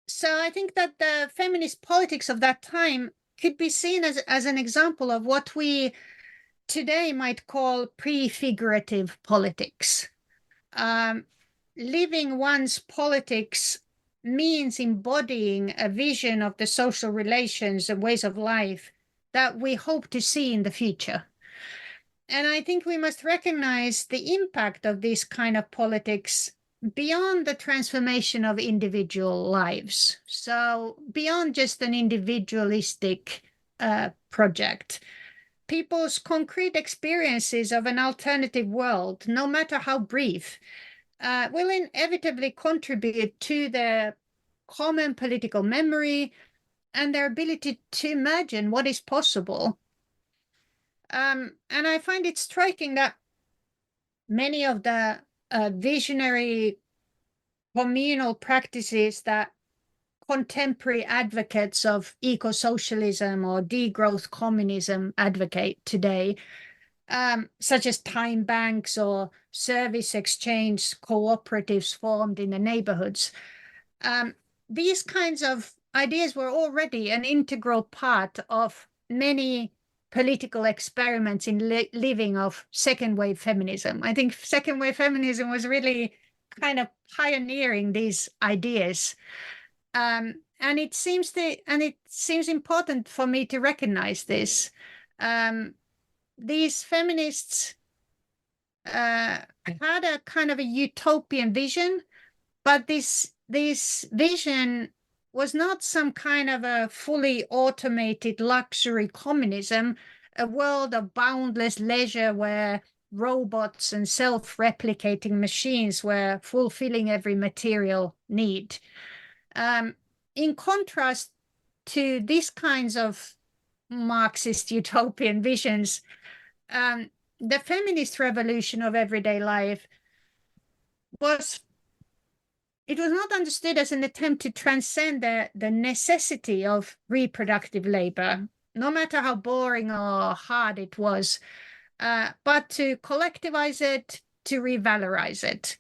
So I think that the feminist politics of that time could be seen as an example of what we today might call prefigurative politics. Living one's politics means embodying a vision of the social relations and ways of life that we hope to see in the future. And I think we must recognize the impact of this kind of politics beyond the transformation of individual lives. So beyond just an individualistic project, people's concrete experiences of an alternative world, no matter how brief, will inevitably contribute to their common political memory and their ability to imagine what is possible. And I find it striking that many of the visionary communal practices that contemporary advocates of eco-socialism or degrowth communism advocate today, such as time banks or service exchange cooperatives formed in the neighborhoods. These kinds of ideas were already an integral part of many political experiments in living of second wave feminism. I think second wave feminism was really kind of pioneering these ideas. And it seems important for me to recognize this. These feminists had a kind of a utopian vision, but this vision was not some kind of a fully automated luxury communism, a world of boundless leisure where robots and self-replicating machines were fulfilling every material need. In contrast to these kinds of Marxist utopian visions, the feminist revolution of everyday life was not understood as an attempt to transcend the necessity of reproductive labor, no matter how boring or hard it was, but to collectivize it, to revalorize it.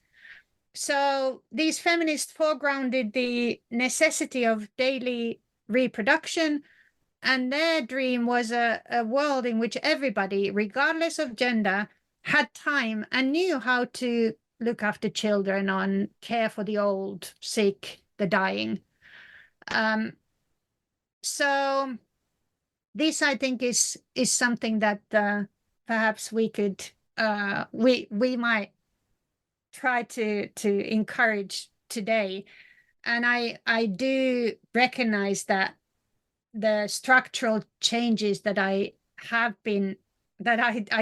So these feminists foregrounded the necessity of daily reproduction, and their dream was a world in which everybody, regardless of gender, had time and knew how to look after children and care for the old, sick, the dying. So this I think is something that perhaps we could we might try to encourage today. And I do recognize that the structural changes that I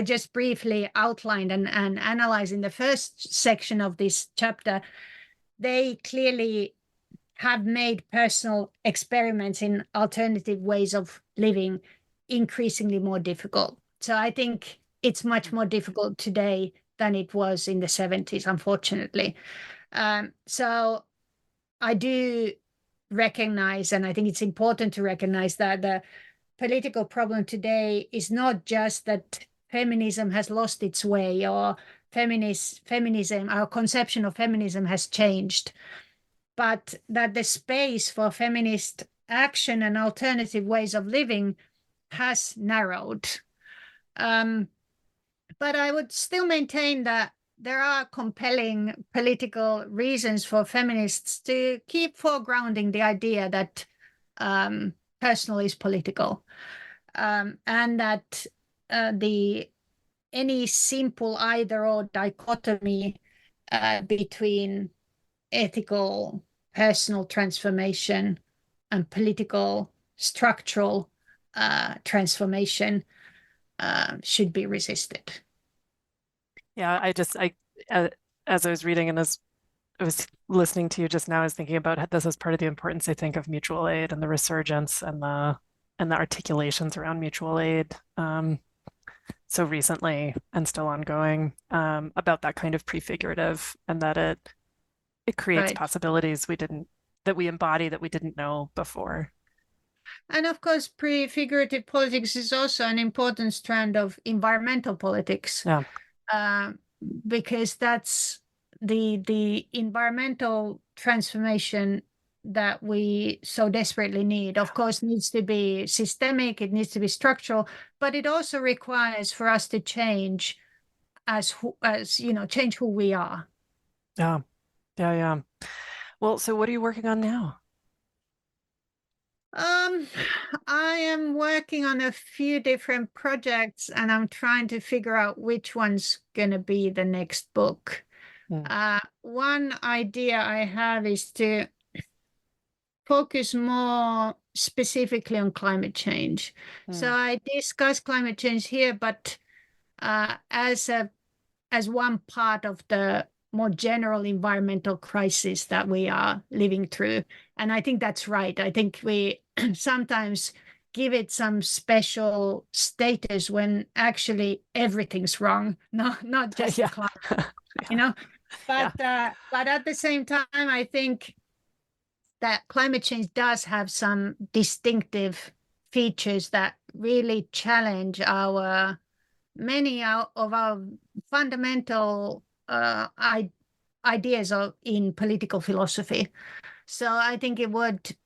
just briefly outlined and analyzed in the first section of this chapter, they clearly have made personal experiments in alternative ways of living increasingly more difficult. So I think it's much more difficult today than it was in the 70s, unfortunately. So I do recognize, and I think it's important to recognize, that the political problem today is not just that feminism has lost its way, or feminism, our conception of feminism has changed, but that the space for feminist action and alternative ways of living has narrowed. But I would still maintain that there are compelling political reasons for feminists to keep foregrounding the idea that personal is political, and that any simple either-or dichotomy between ethical personal transformation and political structural transformation should be resisted. Yeah, as I was reading and as I was listening to you just now, I was thinking about this as part of the importance, I think, of mutual aid and the resurgence and the articulations around mutual aid so recently and still ongoing, about that kind of prefigurative, and that it creates possibilities that we embody that we didn't know before. And of course, prefigurative politics is also an important strand of environmental politics. Yeah. Because that's the environmental transformation that we so desperately need. Of course, needs to be systemic, it needs to be structural, but it also requires for us to change change who we are. Yeah. Well, so what are you working on now? I am working on a few different projects, and I'm trying to figure out which one's going to be the next book. One idea I have is to focus more specifically on climate change. So I discuss climate change here, but as one part of the more general environmental crisis that we are living through. And I think that's right. I think we sometimes give it some special status when actually everything's wrong, not just the climate, But at the same time, I think that climate change does have some distinctive features that really challenge many of our fundamental ideas in political philosophy. So I think it would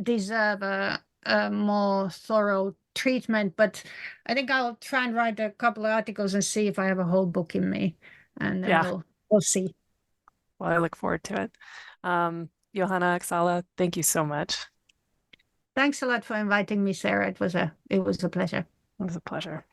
deserve a more thorough treatment, but I think I'll try and write a couple of articles and see if I have a whole book in me, and we'll see. Well, I look forward to it. Johanna, Oksala, thank you so much. Thanks a lot for inviting me, Sarah. It was a pleasure. It was a pleasure.